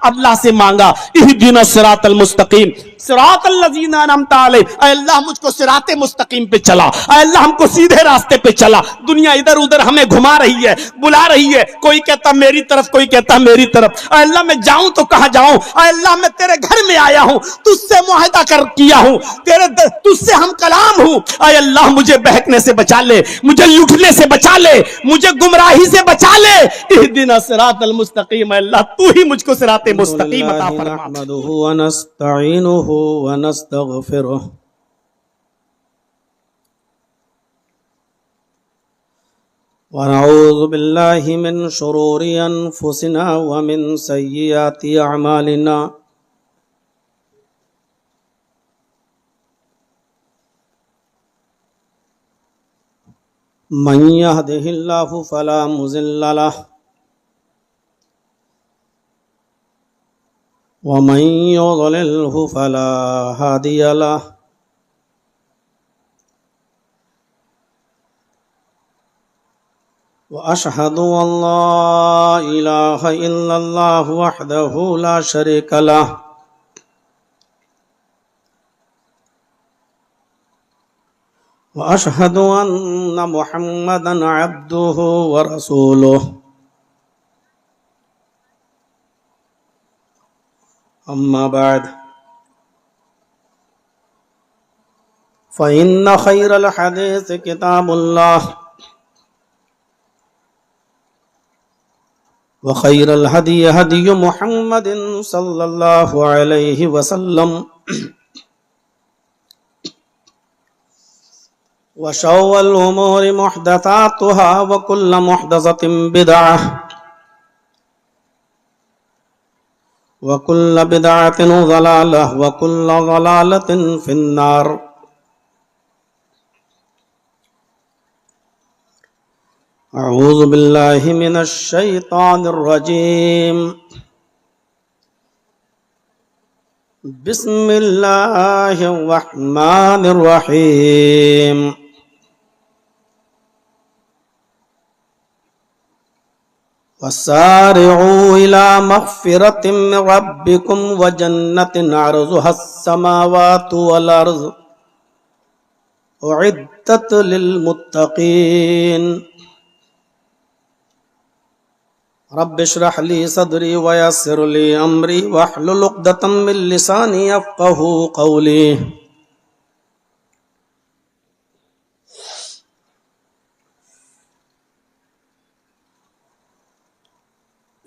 اللہ سے مانگا اہدنا الصراط المستقیم صراط الذین انعمت علیہم، اے اللہ مجھ کو صراط مستقیم پہ چلا، اے اللہ ہم کو سیدھے راستے پہ چلا۔ دنیا ادھر ادھر ہمیں گھما رہی ہے، بلا رہی ہے، کوئی کہتا میری طرف، کوئی کہتا میری طرف، اے اللہ میں جاؤں تو کہاں جاؤں؟ اے اللہ میں تیرے گھر میں آیا ہوں، تجھ سے معاہدہ کیا ہوں، تجھ سے ہم کلام ہوں، اے اللہ مجھے بہکنے سے بچا لے، مجھے لٹنے سے بچا لے، مجھے گمراہی سے بچا لے۔ اہدنا الصراط المستقیم، اے اللہ تو ہی مجھ کو صراط مستقیم عطا فرما۔ نحمده ونستعینه ونستغفره ونعوذ باللہ من شرور انفسنا ومن سیئات اعمالنا من يهده الله فلا مضل له ومن يضلله فلا هادي له وأشهد أن لا إله إلا الله وحده لا شريك له وأشهد أن محمدا عبده ورسوله أما بعد فإن خير الحديث كتاب الله وخير الهدي هدي محمد صلى الله عليه وسلم وشر الأمور محدثاتها وكل محدثة بدعة وكل بدعة ضلالة وكل ضلالة في النار أعوذ بالله من الشيطان الرجيم بسم الله الرحمن الرحيم وسارعوا إلى مغفرة من ربكم وجنة عرضها السماوات والأرض أعدت للمتقين رب اشرح لي صدري ويسر لي أمري واحلل عقدة من لساني يفقهوا قولي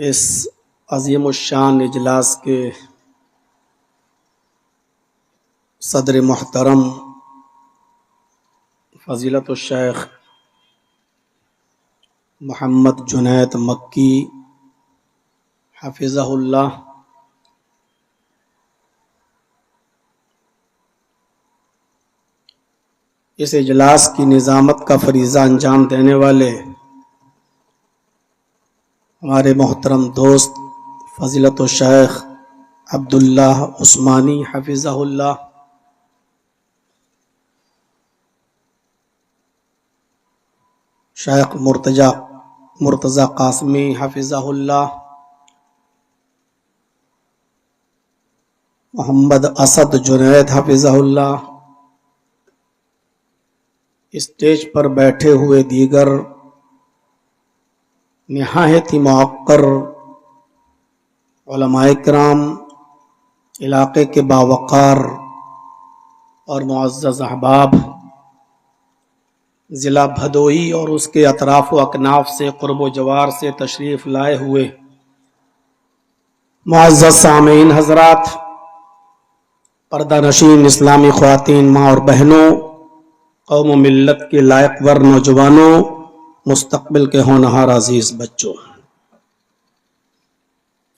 اس عظیم الشان اجلاس کے صدر محترم فضیلت الشیخ محمد جنید مکی حفظہ اللہ، اس اجلاس کی نظامت کا فریضہ انجام دینے والے ہمارے محترم دوست فضیلت الشیخ عبداللہ عثمانی حفظہ اللہ، شیخ مرتضی قاسمی حفظہ اللہ، محمد اسد جنید حفظہ اللہ، اسٹیج پر بیٹھے ہوئے دیگر نہایت ہی موقر علماء کرام، علاقے کے باوقار اور معزز احباب، ضلع بھدوئی اور اس کے اطراف و اکناف سے قرب و جوار سے تشریف لائے ہوئے معزز سامعین حضرات، پردہ نشین اسلامی خواتین، ماں اور بہنوں، قوم و ملت کے لائق ور نوجوانوں، مستقبل کے ہونہار عزیز بچوں،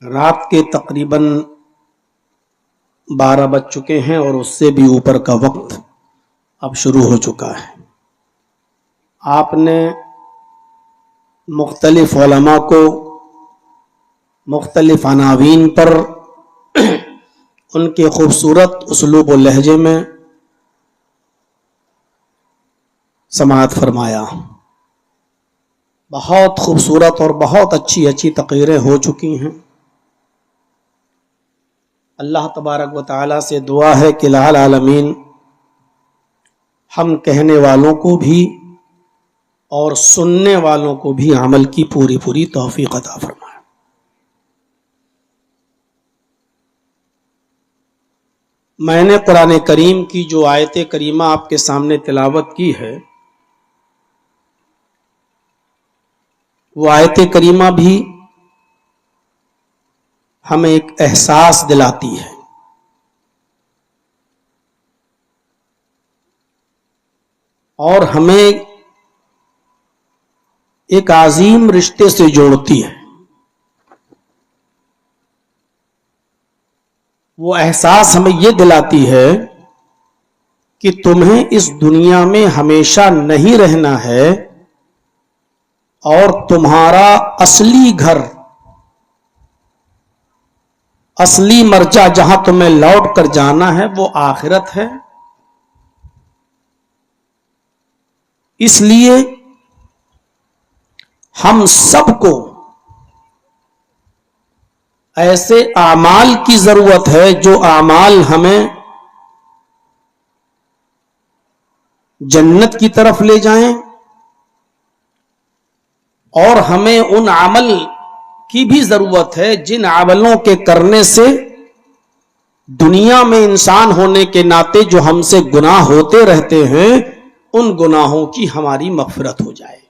رات کے تقریباً 12 بج چکے ہیں اور اس سے بھی اوپر کا وقت اب شروع ہو چکا ہے۔ آپ نے مختلف علماء کو مختلف عناوین پر ان کے خوبصورت اسلوب و لہجے میں سماعت فرمایا۔ بہت خوبصورت اور بہت اچھی تقریریں ہو چکی ہیں۔ اللہ تبارک و تعالی سے دعا ہے کہ الہ العالمین ہم کہنے والوں کو بھی اور سننے والوں کو بھی عمل کی پوری پوری توفیق عطا فرمائے۔ میں نے قرآن کریم کی جو آیت کریمہ آپ کے سامنے تلاوت کی ہے، وہ آیت کریمہ بھی ہمیں ایک احساس دلاتی ہے، اور ہمیں ایک عظیم رشتے سے جوڑتی ہے۔ وہ احساس ہمیں یہ دلاتی ہے کہ تمہیں اس دنیا میں ہمیشہ نہیں رہنا ہے، اور تمہارا اصلی گھر، اصلی مرجع جہاں تمہیں لوٹ کر جانا ہے وہ آخرت ہے۔ اس لیے ہم سب کو ایسے اعمال کی ضرورت ہے جو اعمال ہمیں جنت کی طرف لے جائیں، اور ہمیں ان عمل کی بھی ضرورت ہے جن عملوں کے کرنے سے دنیا میں انسان ہونے کے ناطے جو ہم سے گناہ ہوتے رہتے ہیں ان گناہوں کی ہماری مغفرت ہو جائے۔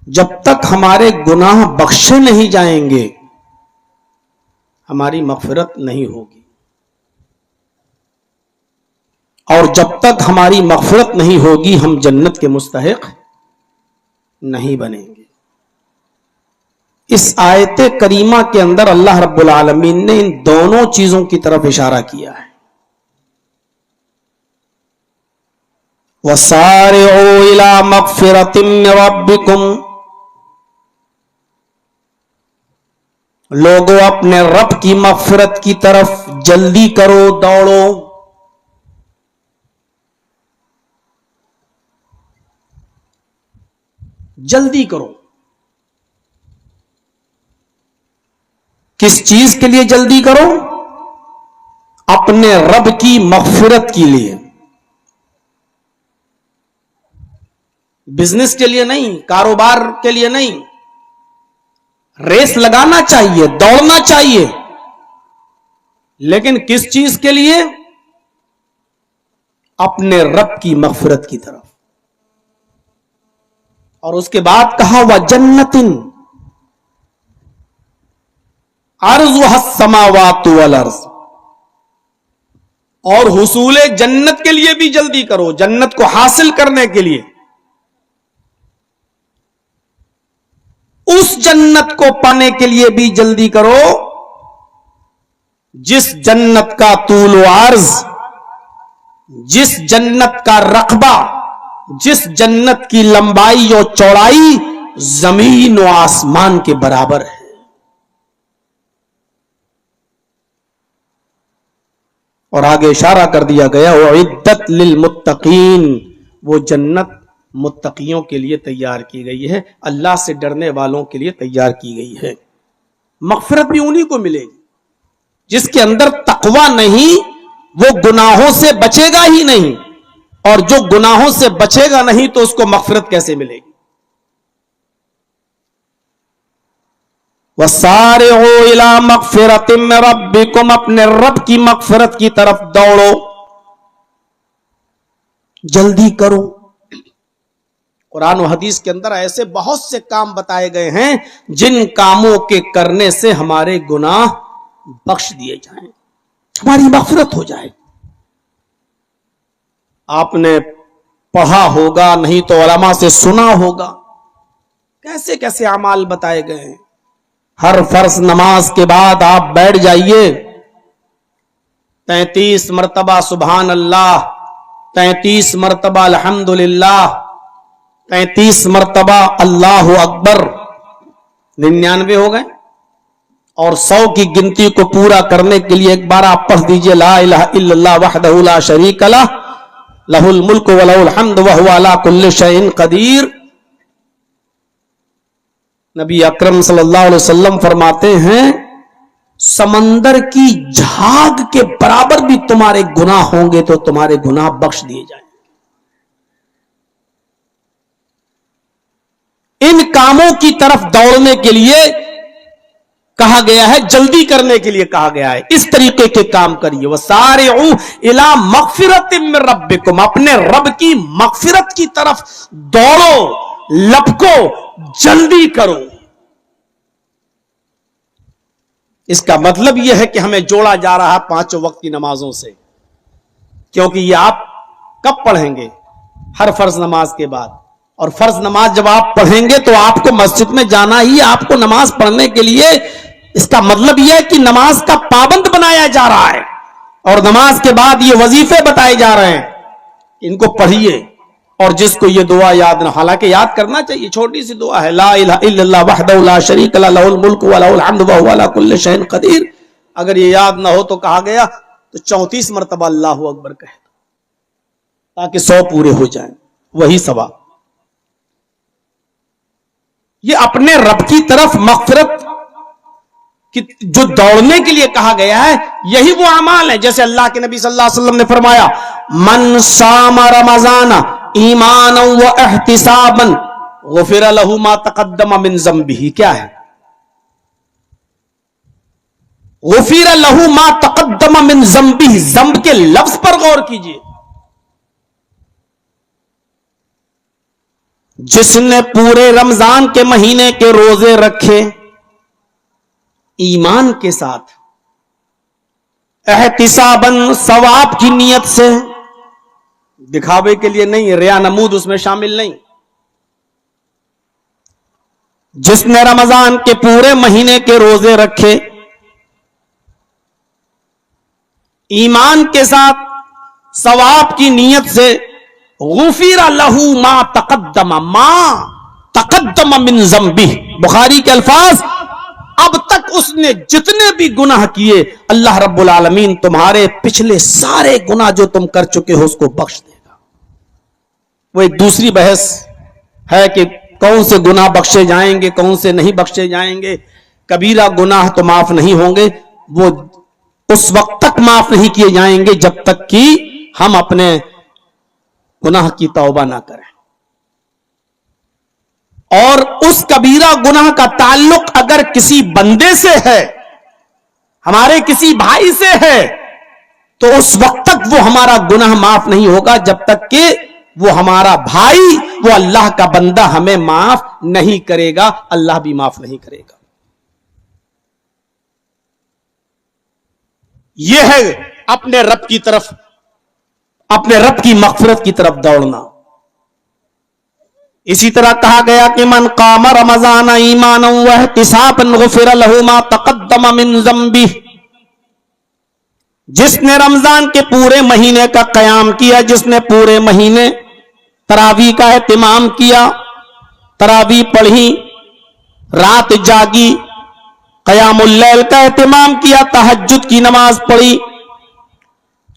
جب تک ہمارے گناہ بخشے نہیں جائیں گے ہماری مغفرت نہیں ہوگی، اور جب تک ہماری مغفرت نہیں ہوگی ہم جنت کے مستحق نہیں بنیں گے۔ اس آیت کریمہ کے اندر اللہ رب العالمین نے ان دونوں چیزوں کی طرف اشارہ کیا ہے۔ وَسَارِعُوا إِلَى مَغْفِرَةٍ مِّن رَّبِّكُمْ، لوگوں اپنے رب کی مغفرت کی طرف جلدی کرو، دوڑو۔ جلدی کرو۔ کس چیز کے لیے جلدی کرو؟ اپنے رب کی مغفرت کے لیے۔ بزنس کے لیے نہیں، کاروبار کے لیے نہیں، ریس لگانا چاہیے، دوڑنا چاہیے، لیکن کس چیز کے لیے؟ اپنے رب کی مغفرت کی طرف۔ اور اس کے بعد کہا وَجَنَّةٍ عَرْضُهَا السَّمَاوَاتُ وَالْأَرْضُ، اور حصول جنت کے لیے بھی جلدی کرو، جنت کو حاصل کرنے کے لیے۔ اس جنت کو پانے کے لیے بھی جلدی کرو جس جنت کا طول و عرض، جس جنت کا رقبہ، جس جنت کی لمبائی اور چوڑائی زمین و آسمان کے برابر ہے۔ اور آگے اشارہ کر دیا گیا وَعِدَّتْ لِلْمُتَّقِينَ، وہ جنت متقیوں کے لیے تیار کی گئی ہے، اللہ سے ڈرنے والوں کے لیے تیار کی گئی ہے۔ مغفرت بھی انہی کو ملے گی جس کے اندر تقوی نہیں، وہ گناہوں سے بچے گا ہی نہیں، اور جو گناہوں سے بچے گا نہیں تو اس کو مغفرت کیسے ملے گی؟ وَسَارِعُوا إِلَى مَغْفِرَةٍ مِّن رَّبِّكُمْ، اپنے رب کی مغفرت کی طرف دوڑو، جلدی کرو۔ قرآن و حدیث کے اندر ایسے بہت سے کام بتائے گئے ہیں جن کاموں کے کرنے سے ہمارے گناہ بخش دیے جائیں، ہماری مغفرت ہو جائے۔ آپ نے پڑھا ہوگا، نہیں تو علماء سے سنا ہوگا، کیسے کیسے اعمال بتائے گئے ہیں۔ ہر فرض نماز کے بعد آپ بیٹھ جائیے، 33 مرتبہ سبحان اللہ، 33 مرتبہ الحمدللہ، 33 مرتبہ اللہ اکبر، 99 ہو گئے۔ اور 100 کی گنتی کو پورا کرنے کے لیے ایک بار آپ پڑھ دیجئے لا الہ الا اللہ وحدہ لا شریک لہ لہ الملک ولہ الحمد وہو علی کل شیء قدیر۔ نبی اکرم صلی اللہ علیہ وسلم فرماتے ہیں سمندر کی جھاگ کے برابر بھی تمہارے گناہ ہوں گے تو تمہارے گناہ بخش دیے جائیں. ان کاموں کی طرف دوڑنے کے لیے کہا گیا ہے, جلدی کرنے کے لیے کہا گیا ہے. اس طریقے کے کام کریے. وَسَارِعُوا إِلَىٰ مَغْفِرَةٍ مِّن رَبِّكُمْ, اپنے رب کی مغفرت کی طرف دوڑو, لپکو, جلدی کرو. اس کا مطلب یہ ہے کہ ہمیں جوڑا جا رہا ہے 5 وقت کی نمازوں سے, کیونکہ یہ آپ کب پڑھیں گے؟ ہر فرض نماز کے بعد. اور فرض نماز جب آپ پڑھیں گے تو آپ کو مسجد میں جانا ہی آپ کو نماز پڑھنے کے لیے. اس کا مطلب یہ ہے کہ نماز کا پابند بنایا جا رہا ہے, اور نماز کے بعد یہ وظیفے بتائے جا رہے ہیں, ان کو پڑھیے. اور جس کو یہ دعا یاد نہ, حالانکہ یاد کرنا چاہیے, چھوٹی سی دعا ہے, لا الہ الا اللہ وحدہ لا شریک لہ لہ الملک و لہ الحمد وہو علی کل شیء قدیر. اگر یہ یاد نہ ہو تو کہا گیا تو 34 مرتبہ اللہ اکبر کہے تاکہ 100 پورے ہو جائیں, وہی ثواب. یہ اپنے رب کی طرف مغفرت کی جو دوڑنے کے لیے کہا گیا ہے, یہی وہ اعمال ہیں. جیسے اللہ کے نبی صلی اللہ علیہ وسلم نے فرمایا, من صام رمضان ایمانا و احتسابا غفر له ما تقدم من ذنبه. کیا ہے غفر له ما تقدم من ذنبه؟ ذنب کے لفظ پر غور کیجئے. جس نے پورے رمضان کے مہینے کے روزے رکھے ایمان کے ساتھ, احتساباً ثواب کی نیت سے, دکھاوے کے لیے نہیں, ریا نمود اس میں شامل نہیں. جس نے رمضان کے پورے مہینے کے روزے رکھے ایمان کے ساتھ, ثواب کی نیت سے, غفر لہ ما تقدم من ذنبہ. بخاری کے الفاظ, اب تک اس نے جتنے بھی گناہ کیے اللہ رب العالمین تمہارے پچھلے سارے گناہ جو تم کر چکے ہو اس کو بخش دے گا. وہ ایک دوسری بحث ہے کہ کون سے گناہ بخشے جائیں گے, کون سے نہیں بخشے جائیں گے. کبیرہ گناہ تو معاف نہیں ہوں گے, وہ اس وقت تک معاف نہیں کیے جائیں گے جب تک کہ ہم اپنے گناہ کی توبہ نہ کریں. اور اس کبیرہ گناہ کا تعلق اگر کسی بندے سے ہے, ہمارے کسی بھائی سے ہے, تو اس وقت تک وہ ہمارا گناہ معاف نہیں ہوگا جب تک کہ وہ ہمارا بھائی, وہ اللہ کا بندہ ہمیں معاف نہیں کرے گا, اللہ بھی معاف نہیں کرے گا. یہ ہے اپنے رب کی طرف, اپنے رب کی مغفرت کی طرف دوڑنا. اسی طرح کہا گیا کہ من قام رمضان ایمانا واحتسابا غفر له ما تقدم من ذنبہ. جس نے رمضان کے پورے مہینے کا قیام کیا, جس نے پورے مہینے تراویح کا اہتمام کیا, تراویح پڑھی, رات جاگی, قیام اللیل کا اہتمام کیا, تہجد کی نماز پڑھی,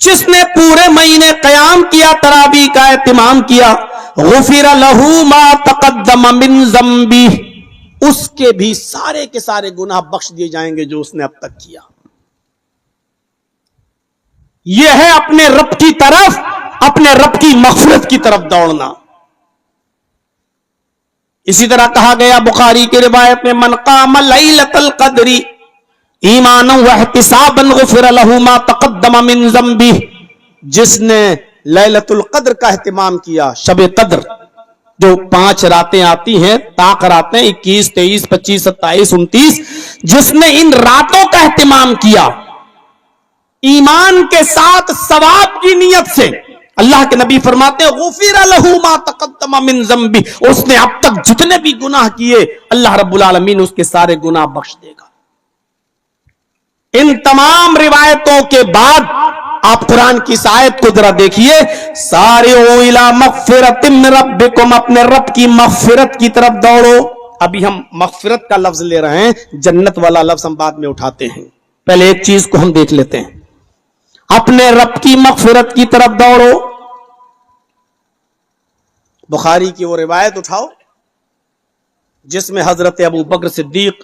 جس نے پورے مہینے قیام کیا, تراویح کا اہتمام کیا, غفر لہ ما تقدم من ذنبہ, اس کے بھی سارے کے سارے گناہ بخش دیے جائیں گے جو اس نے اب تک کیا. یہ ہے اپنے رب کی طرف, اپنے رب کی مغفرت کی طرف دوڑنا. اسی طرح کہا گیا بخاری کی روایت میں, من قام لیلۃ القدر ایمانا واحتسابا غفر لہ ما تقدم من ذنبہ. جس نے لیلۃ القدر کا اہتمام کیا, شب قدر جو 5 راتیں آتی ہیں, طاق راتیں 21, 23, 25, 27, 29, جس نے ان راتوں کا اہتمام کیا ایمان کے ساتھ, ثواب کی نیت سے, اللہ کے نبی فرماتے غفر لہ ما تقدم من ذنبہ, اس نے اب تک جتنے بھی گناہ کیے اللہ رب العالمین اس کے سارے گناہ بخش دے گا. ان تمام روایتوں کے بعد آپ قرآن کی اس آیت کو ذرا دیکھیے, سارعوا الی مغفرۃ من ربکم, اپنے رب کی مغفرت کی طرف دوڑو. ابھی ہم مغفرت کا لفظ لے رہے ہیں, جنت والا لفظ ہم بعد میں اٹھاتے ہیں. پہلے ایک چیز کو ہم دیکھ لیتے ہیں, اپنے رب کی مغفرت کی طرف دوڑو. بخاری کی وہ روایت اٹھاؤ جس میں حضرت ابو بکر صدیق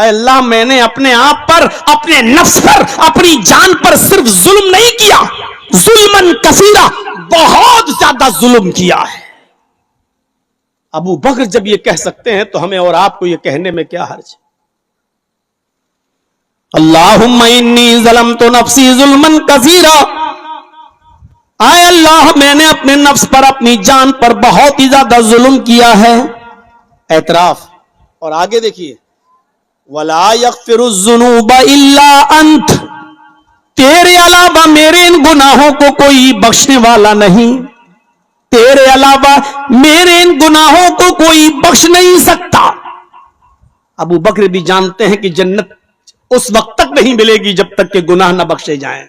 اے اللہ میں نے اپنے آپ پر, اپنے نفس پر, اپنی جان پر صرف ظلم نہیں کیا, ظلمن کثیرہ, بہت زیادہ ظلم کیا ہے. ابو بکر جب یہ کہہ سکتے ہیں تو ہمیں اور آپ کو یہ کہنے میں کیا حرج ہے؟ اللہم انی ظلمت نفسی ظلمن کثیرا, اے اللہ میں نے اپنے نفس پر, اپنی جان پر بہت ہی زیادہ ظلم کیا ہے. اعتراف. اور آگے دیکھیے, وَلَا يَغْفِرُ الذُّنُوبَ إِلَّا أَنْتَ, تیرے علاوہ میرے ان گناہوں کو کوئی بخشنے والا نہیں, تیرے علاوہ میرے ان گناہوں کو کوئی بخش نہیں سکتا. ابو بکر بھی جانتے ہیں کہ جنت اس وقت تک نہیں ملے گی جب تک کہ گناہ نہ بخشے جائیں,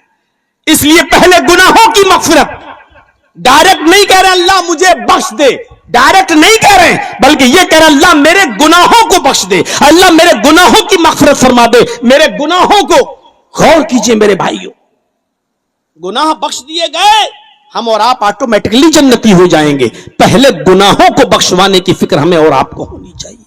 اس لیے پہلے گناہوں کی مغفرت. ڈائریکٹ نہیں کہہ رہے اللہ مجھے بخش دے, ڈائریکٹ نہیں کہہ رہے, بلکہ یہ کہہ رہے اللہ میرے گناہوں کو بخش دے, اللہ میرے گناہوں کی مغفرت فرما دے, میرے گناہوں کو. غور کیجئے میرے بھائیوں, گناہ بخش دیے گئے ہم اور آپ آٹومیٹکلی جنتی ہو جائیں گے. پہلے گناہوں کو بخشوانے کی فکر ہمیں اور آپ کو ہونی چاہیے.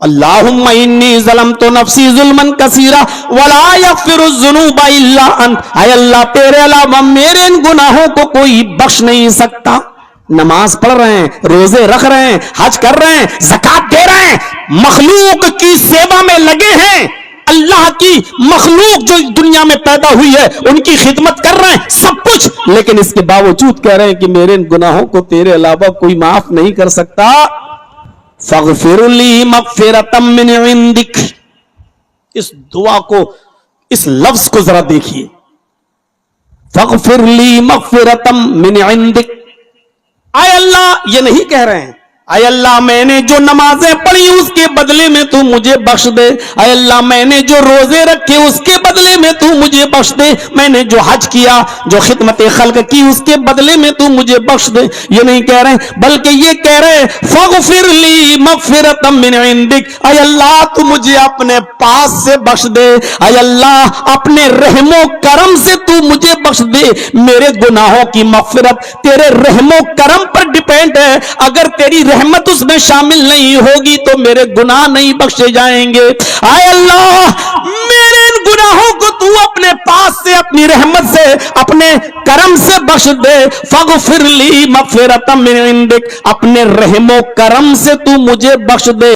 اللہم انی ظلمت نفسی ظلما کثیرا ولا یغفر الذنوب الا انت, اے اللہ تیرے علاوہ میرے ان گناہوں کو کوئی بخش نہیں سکتا. نماز پڑھ رہے ہیں, روزے رکھ رہے ہیں, حج کر رہے ہیں, زکات دے رہے ہیں, مخلوق کی سیوا میں لگے ہیں, اللہ کی مخلوق جو دنیا میں پیدا ہوئی ہے ان کی خدمت کر رہے ہیں, سب کچھ, لیکن اس کے باوجود کہہ رہے ہیں کہ میرے ان گناہوں کو تیرے علاوہ کوئی معاف نہیں کر سکتا. فاغفر لی مغفرۃ من عندک, اس دعا کو, اس لفظ کو ذرا دیکھیے, فاغفر لی مغفرۃ من عندک. اے اللہ, یہ نہیں کہہ رہے ہیں اے اللہ میں نے جو نمازیں پڑھی اس کے بدلے میں تو مجھے بخش دے, اے اللہ میں نے جو روزے رکھے اس کے بدلے میں تو مجھے بخش دے, میں نے جو حج کیا, جو خدمت خلق کی اس کے بدلے میں تو مجھے بخش دے. یہ نہیں کہہ رہے, بلکہ یہ کہہ رہے فاغفر لی مغفرۃ من عندک, اے اللہ تو مجھے اپنے پاس سے بخش دے, اے اللہ اپنے رحم و کرم سے تو مجھے بخش دے. میرے گناہوں کی مغفرت تیرے رحم و کرم پر ڈیپینڈ ہے, اگر تیری رحمت اس میں شامل نہیں ہوگی تو میرے گناہ نہیں بخشے جائیں گے. اے اللہ میرے ان گناہوں کو تو اپنے پاس سے, اپنی رحمت سے, اپنے کرم سے بخش دے. فاغفر لی مغفرۃ من عندک, اپنے رحم و کرم سے تو مجھے بخش دے.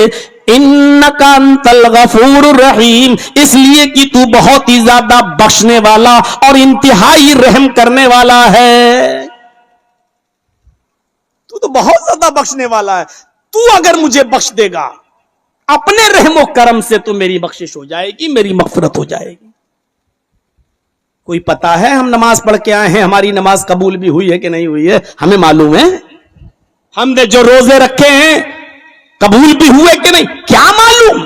انک انت الغفور الرحیم, اس لیے کہ تو بہت ہی زیادہ بخشنے والا اور انتہائی رحم کرنے والا ہے. تو بہت زیادہ بخشنے والا ہے, تو اگر مجھے بخش دے گا اپنے رحم و کرم سے تو میری بخشش ہو جائے گی, میری مغفرت ہو جائے گی. کوئی پتا ہے ہم نماز پڑھ کے آئے ہیں, ہماری نماز قبول بھی ہوئی ہے کہ نہیں ہوئی ہے ہمیں معلوم ہے. ہم نے جو روزے رکھے ہیں قبول بھی ہوئے کہ نہیں کیا معلوم.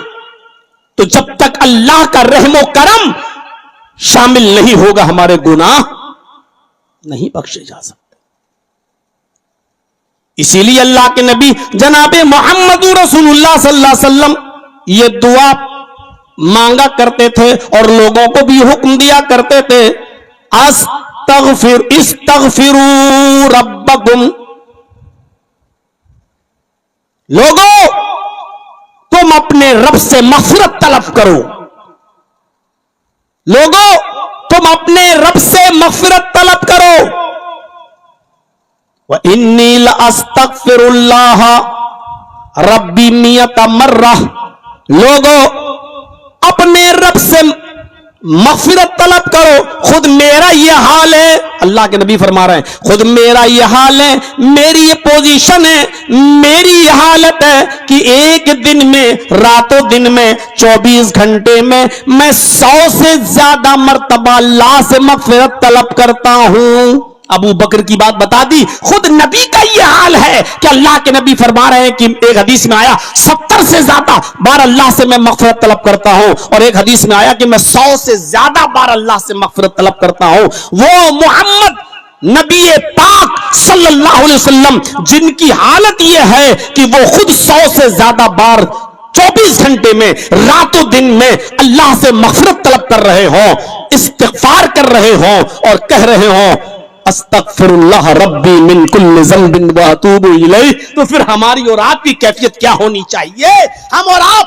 تو جب تک اللہ کا رحم و کرم شامل نہیں ہوگا ہمارے گناہ نہیں بخشے جا سکتے. اسی لیے اللہ کے نبی جناب محمد رسول اللہ صلی اللہ علیہ وسلم یہ دعا مانگا کرتے تھے اور لوگوں کو بھی حکم دیا کرتے تھے, استغفروا ربکم, لوگوں تم اپنے رب سے مغفرت طلب کرو, لوگوں تم اپنے رب سے مغفرت طلب کرو. وَإِنِّي لَأَسْتَغْفِرُ اللَّهَ رَبِّي مِئَةَ مَرَّةٍ, لوگوں اپنے رب سے مغفرت طلب کرو. خود میرا یہ حال ہے, اللہ کے نبی فرما رہے ہیں خود میرا یہ حال ہے, میری یہ پوزیشن ہے, میری یہ حالت ہے کہ ایک دن میں, راتوں دن میں, 24 گھنٹے میں 100 سے زیادہ مرتبہ اللہ سے مغفرت طلب کرتا ہوں. ابو بکر کی بات بتا دی, خود نبی کا یہ حال ہے کہ اللہ کے نبی فرما رہے ہیں کہ ایک حدیث میں آیا 70 سے زیادہ بار اللہ سے میں مغفرت طلب کرتا ہوں, اور ایک حدیث میں آیا کہ میں 100 سے زیادہ بار اللہ سے مغفرت طلب کرتا ہوں. وہ محمد نبی پاک صلی اللہ علیہ وسلم جن کی حالت یہ ہے کہ وہ خود 100 سے زیادہ بار 24 گھنٹے میں, راتوں دن میں اللہ سے مغفرت طلب کر رہے ہوں, استغفار کر رہے ہوں اور کہہ رہے ہوں استغفر اللہ ربی من کل ذنب واتوب الیہ, تو پھر ہماری اور آپ کی کیفیت کیا ہونی چاہیے؟ ہم اور آپ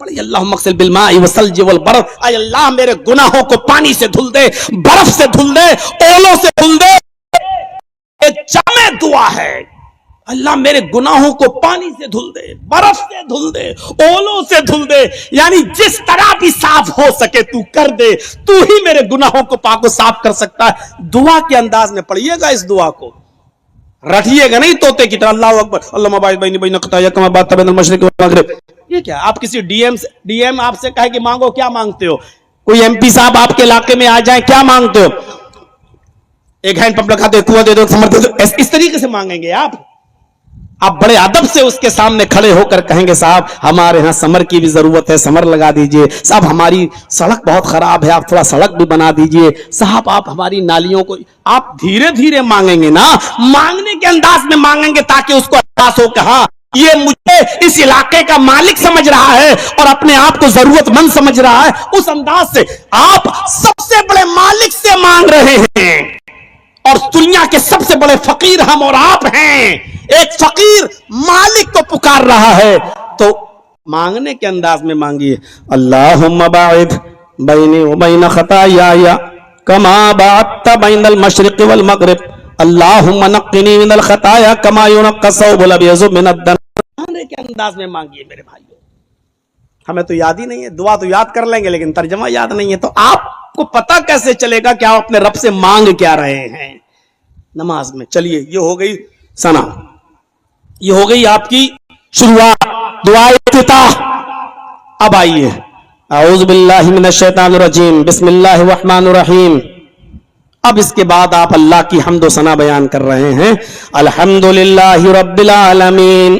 پڑھیے اللہم اغسل بالماء والثلج والبرد، اے اللہ میرے گناہوں کو پانی سے دھل دے، برف سے دھل دے، اولوں سے دھل دے. ایک جامع دعا ہے، اللہ میرے گناہوں کو پانی سے دھل دے، برف سے دھل دے، اولوں سے دھل دے. یعنی جس طرح بھی صاف ہو سکے تو کر دے، تو ہی میرے گناہوں کو پاک و صاف کر سکتا ہے. دعا کے انداز میں پڑھیے گا اس دعا کو، رٹھیے گا نہیں طوطے کی طرح اللہ اکبر اللہم باعث بینی بین خطایا کما باعثت بین المشرق والمغرب. یہ کیا آپ کسی ڈی ایم آپ سے کہے کہ مانگو، کیا مانگتے ہو؟ کوئی ایم پی صاحب آپ کے علاقے میں آ جائیں، کیا مانگتے ہو؟ ایک ہینڈ پمپ رکھا دو، کنواں دے دو، سمر دے دو. اس طریقے سے مانگیں گے آپ بڑے ادب سے اس کے سامنے کھڑے ہو کر کہیں گے صاحب ہمارے ہاں سمر کی بھی ضرورت ہے، سمر لگا دیجئے. صاحب ہماری سڑک بہت خراب ہے، آپ تھوڑا سڑک بھی بنا دیجئے. صاحب آپ ہماری نالیوں کو. آپ دھیرے دھیرے مانگیں گے نا، مانگنے کے انداز میں مانگیں گے تاکہ اس کو احساس ہو کہ ہاں یہ مجھے اس علاقے کا مالک سمجھ رہا ہے اور اپنے آپ کو ضرورت مند سمجھ رہا ہے. اس انداز سے آپ سب سے بڑے مالک سے مانگ رہے ہیں اور دنیا کے سب سے بڑے فقیر ہم اور آپ ہیں. ایک فقیر مالک کو پکار رہا ہے تو مانگنے کے انداز میں مانگیے. اللہم باعث بینی و بین خطایا کما باعثت بین المشرق والمغرب اللہم نقنی من الخطایا کما ینقی الثوب الابیض من الدنس. مانگنے کے انداز میں مانگیے میرے بھائیو. ہمیں تو یاد ہی نہیں ہے، دعا تو یاد کر لیں گے لیکن ترجمہ یاد نہیں ہے، تو آپ کو پتا کیسے چلے گا کہ آپ اپنے رب سے مانگ کیا رہے ہیں نماز میں. چلیے یہ ہو گئی ثنا، یہ ہو گئی آپ کی شروعات، دعا افتتاح. اب آئیے اعوذ باللہ من الشیطان الرجیم بسم اللہ الرحمن الرحیم. اب اس کے بعد آپ اللہ کی حمد و ثنا بیان کر رہے ہیں. الحمدللہ رب العالمین،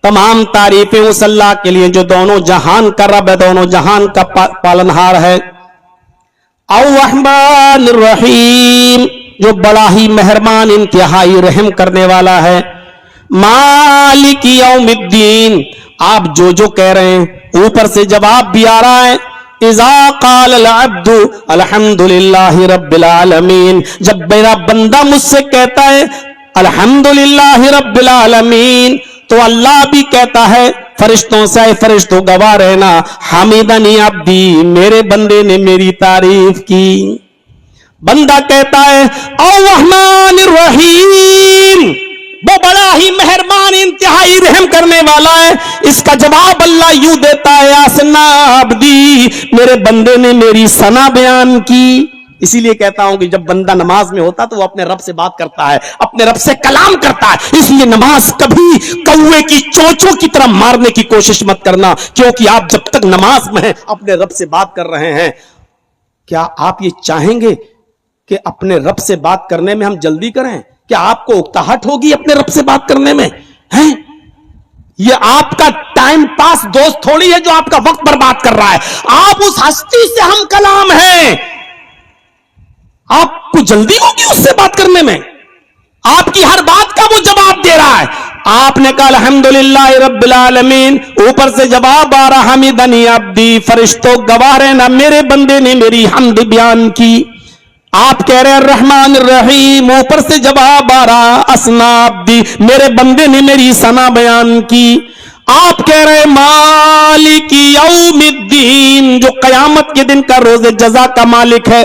تمام تعریفیں اس اللہ کے لیے جو دونوں جہان کا رب ہے، دونوں جہان کا پالنہار ہے. الرحمن الرحیم، جو بڑا ہی مہربان انتہائی رحم کرنے والا ہے. مالک یوم الدین، آپ جو کہہ رہے ہیں اوپر سے جواب بھی آ رہا ہے. اذا قال العبد الحمدللہ رب العالمین، جب میرا بندہ مجھ سے کہتا ہے الحمدللہ رب العالمین تو اللہ بھی کہتا ہے فرشتوں سے، اے فرشتوں گواہ رہنا، حمیدنی عبدی، میرے بندے نے میری تعریف کی. بندہ کہتا ہے الرحمن الرحیم، وہ بڑا ہی مہربان انتہائی رحم کرنے والا ہے. اس کا جواب اللہ یوں دیتا ہے اسنا عبدی، میرے بندے نے میری ثنا بیان کی. اسی لیے کہتا ہوں کہ جب بندہ نماز میں ہوتا تو وہ اپنے رب سے بات کرتا ہے، اپنے رب سے کلام کرتا ہے. اس لیے نماز کبھی کوے کی چونچوں کی طرح مارنے کی کوشش مت کرنا، کیونکہ آپ جب تک نماز میں ہیں اپنے رب سے بات کر رہے ہیں. کیا آپ یہ چاہیں گے کہ اپنے رب سے بات کرنے میں ہم جلدی کریں؟ کیا آپ کو اکتاہٹ ہوگی اپنے رب سے بات کرنے میں؟ یہ آپ کا ٹائم پاس دوست تھوڑی ہے جو آپ کا وقت برباد کر رہا ہے. آپ اس ہستی سے ہم کلام ہیں، آپ کو جلدی ہوگی اس سے بات کرنے میں. آپ کی ہر بات کا وہ جواب دے رہا ہے. آپ نے کہا الحمدللہ رب العالمین، اوپر سے جواب آ رہا حمیدنی عبدی، فرشتوں گواہ رہنا میرے بندے نے میری حمد بیان کی. آپ کہہ رہے ہیں الرحمن الرحیم، اوپر سے جواب آ رہا اسنا عبدی، میرے بندے نے میری ثنا بیان کی. آپ کہہ رہے مالک یوم الدین، جو قیامت کے دن کا روز جزا کا مالک ہے،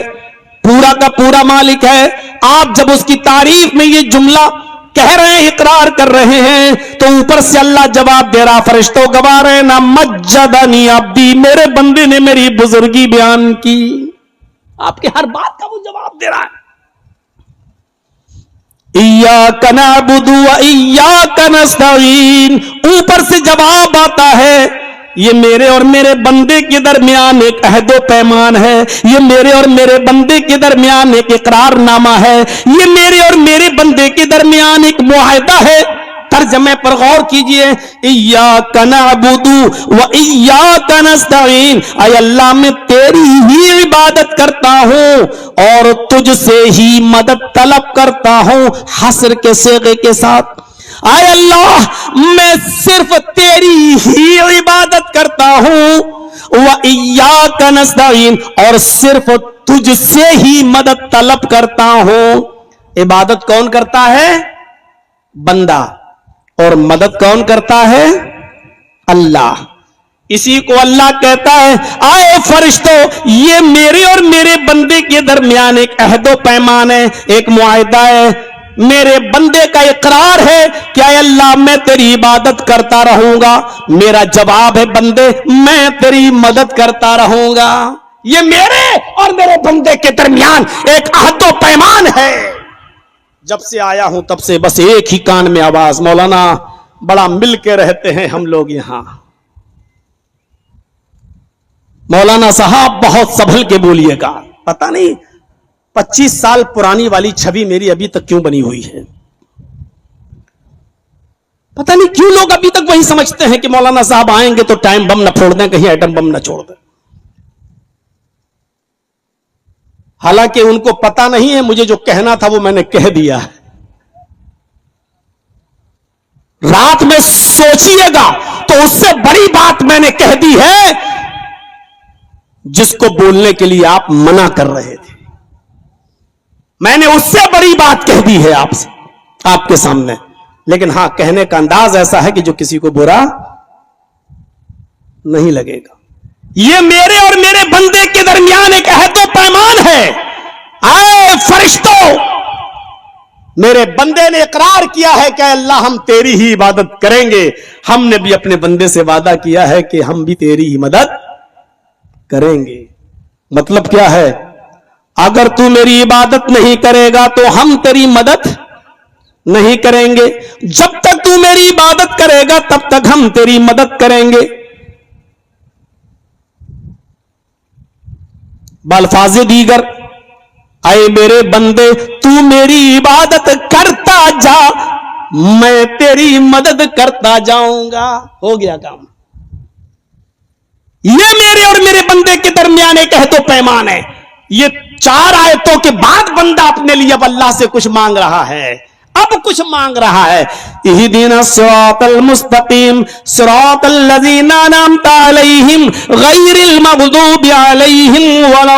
پورا کا پورا مالک ہے. آپ جب اس کی تعریف میں یہ جملہ کہہ رہے ہیں، اقرار کر رہے ہیں، تو اوپر سے اللہ جواب دے رہا فرشتوں گواہ رہے نا مجدنی عبدی، میرے بندے نے میری بزرگی بیان کی. آپ کے ہر بات کا وہ جواب دے رہا ہے. ایاک نعبد و ایاک نستعین، اوپر سے جواب آتا ہے یہ میرے اور میرے بندے کے درمیان ایک عہد و پیمان ہے، یہ میرے اور میرے بندے کے درمیان ایک اقرار نامہ ہے، یہ میرے اور میرے بندے کے درمیان ایک معاہدہ ہے. ترجمے پر غور کیجئے. ایاک نعبد و ایاک نستعین، اے اللہ میں تیری ہی عبادت کرتا ہوں اور تجھ سے ہی مدد طلب کرتا ہوں، حصر کے صیغے کے ساتھ. اے اللہ میں صرف تیری ہی عبادت کرتا ہوں، وَإِيَّاكَ نَسْتَعِينُ، اور صرف تجھ سے ہی مدد طلب کرتا ہوں. عبادت کون کرتا ہے؟ بندہ. اور مدد کون کرتا ہے؟ اللہ. اسی کو اللہ کہتا ہے آئے فرشتوں، یہ میرے اور میرے بندے کے درمیان ایک عہد و پیمان ہے، ایک معاہدہ ہے، میرے بندے کا اقرار ہے کہ اے اللہ میں تیری عبادت کرتا رہوں گا، میرا جواب ہے بندے میں تیری مدد کرتا رہوں گا۔ یہ میرے اور میرے بندے کے درمیان ایک عہد و پیمان ہے۔ جب سے آیا ہوں تب سے بس ایک ہی کان میں آواز، مولانا بڑا مل کے رہتے ہیں ہم لوگ یہاں، مولانا صاحب بہت سنبھل کے بولیے گا۔ پتہ نہیں 25 سال پرانی والی چھوی میری ابھی تک کیوں بنی ہوئی ہے، پتہ نہیں کیوں لوگ ابھی تک وہی سمجھتے ہیں کہ مولانا صاحب آئیں گے تو ٹائم بم نہ پھوڑ دیں، کہیں ایٹم بم نہ چھوڑ دیں، حالانکہ ان کو پتہ نہیں ہے مجھے جو کہنا تھا وہ میں نے کہہ دیا ہے۔ رات میں سوچیے گا تو اس سے بڑی بات میں نے کہہ دی ہے جس کو بولنے کے لیے آپ منع کر رہے تھے، میں نے اس سے بڑی بات کہہ دی ہے آپ کے سامنے، لیکن ہاں کہنے کا انداز ایسا ہے کہ جو کسی کو برا نہیں لگے گا۔ یہ میرے اور میرے بندے کے درمیان ایک عہد و پیمان ہے۔ اے فرشتوں، میرے بندے نے اقرار کیا ہے کہ اللہ ہم تیری ہی عبادت کریں گے، ہم نے بھی اپنے بندے سے وعدہ کیا ہے کہ ہم بھی تیری ہی مدد کریں گے۔ مطلب کیا ہے؟ اگر تو میری عبادت نہیں کرے گا تو ہم تیری مدد نہیں کریں گے، جب تک تو میری عبادت کرے گا تب تک ہم تیری مدد کریں گے۔ بالفاظ دیگر، اے میرے بندے تو میری عبادت کرتا جا، میں تیری مدد کرتا جاؤں گا۔ ہو گیا کام۔ یہ میرے اور میرے بندے کے درمیان ایک عہد و پیمان ہے۔ یہ 4 آیتوں کے بعد بندہ اپنے لیے اب اللہ سے کچھ مانگ رہا ہے، اب کچھ مانگ رہا ہے۔ اہدنا الصراط المستقیم صراط الذین انعمت علیہم غیر المغضوب علیہم ولا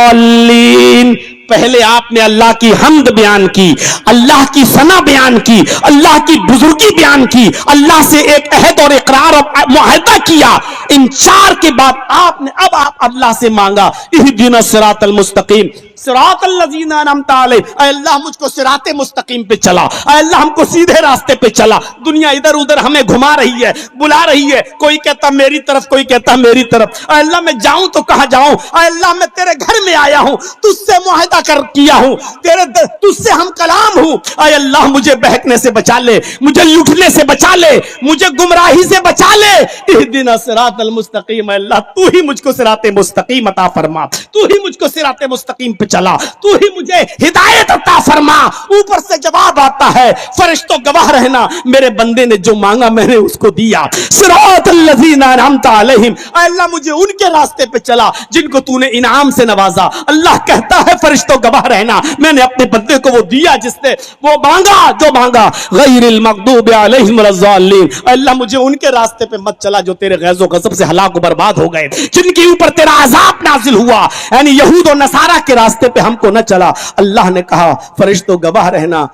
الضالین۔ پہلے آپ نے اللہ کی حمد بیان کی، اللہ کی ثنا بیان کی، اللہ کی بزرگی بیان کی، اللہ سے ایک عہد اور اقرار اور معاہدہ کیا۔ ان 4 کے بعد آپ نے اب آپ اللہ سے مانگا اہدنا الصراط المستقیم صراط الذین انعمت علیہم، اے اللہ مجھ کو صراط مستقیم پہ چلا، اے اللہ ہم کو سیدھے راستے پہ چلا۔ دنیا ادھر ادھر ہمیں گھما رہی ہے، بلا رہی ہے، کوئی کہتا میری طرف، کوئی کہتا میری طرف۔ اے اللہ میں جاؤں تو کہاں جاؤں؟ اے اللہ میں تیرے گھر میں آیا ہوں، تجھ سے معاہدہ کیا ہوں، تجھ سے ہم کلام ہوں۔ اے اللہ مجھے بہکنے سے بچا لے، مجھے لٹنے سے بچا لے، مجھے گمراہی سے بچا لے۔ اہدنا الصراط المستقیم، اے اللہ تو ہی مجھ کو صراط مستقیم عطا فرما، تو ہی مجھ کو صراط مستقیم پہ چلا، تو ہی مجھے ہدایت عطا فرما۔ اوپر سے جواب آتا ہے فرشتوں گواہ رہنا، میرے بندے نے جو مانگا میں نے اس کو دیا۔ صراط الذین انعمت علیہم، اے اللہ مجھے ان کے راستے پہ چلا جن کو تو نے انعام سے نوازا۔ اللہ کہتا ہے فرشتوں گواہ رہنا، میں نے اپنے بندے کو وہ دیا جس نے وہ مانگا جو مانگا۔ غیر المغضوب علیہم ولا الضالین، اللہ مجھے ان کے راستے پہ مت چلا جو تیرے غیظ و غضب سے ہلاک و برباد ہو گئے، جن کے اوپر تیرا عذاب نازل ہوا، یعنی یہود و نصارہ کے راستے پہ ہم کو نہ چلا۔ اللہ نے کہا فرشتوں گواہ رہنا،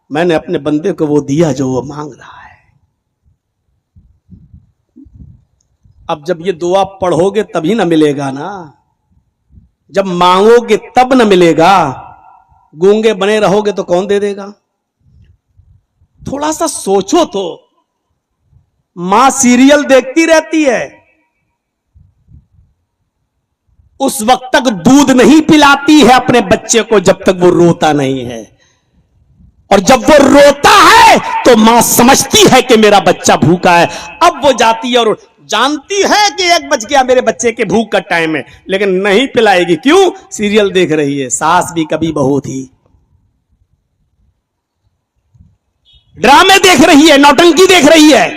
میں نے اپنے بندے کو وہ دیا جو وہ مانگ رہا ہے۔ اب جب یہ دعا پڑھو گے تبھی نہ ملے گا نا، جب مانگو گے تب نہ ملے گا۔ گونگے بنے رہو گے تو کون دے دے گا؟ تھوڑا سا سوچو تو۔ ماں سیریل دیکھتی رہتی ہے، اس وقت تک دودھ نہیں پلاتی ہے اپنے بچے کو جب تک وہ روتا نہیں ہے، اور جب وہ روتا ہے تو ماں سمجھتی ہے کہ میرا بچہ بھوکا ہے۔ اب وہ جاتی ہے اور جانتی ہے کہ 1 بج گیا میرے بچے کے بھوک کا ٹائم ہے، لیکن نہیں پلائے گی۔ کیوں؟ سیریل دیکھ رہی ہے، ساس بھی کبھی بہو تھی، ڈرامے دیکھ رہی ہے، نوٹنکی دیکھ رہی ہے،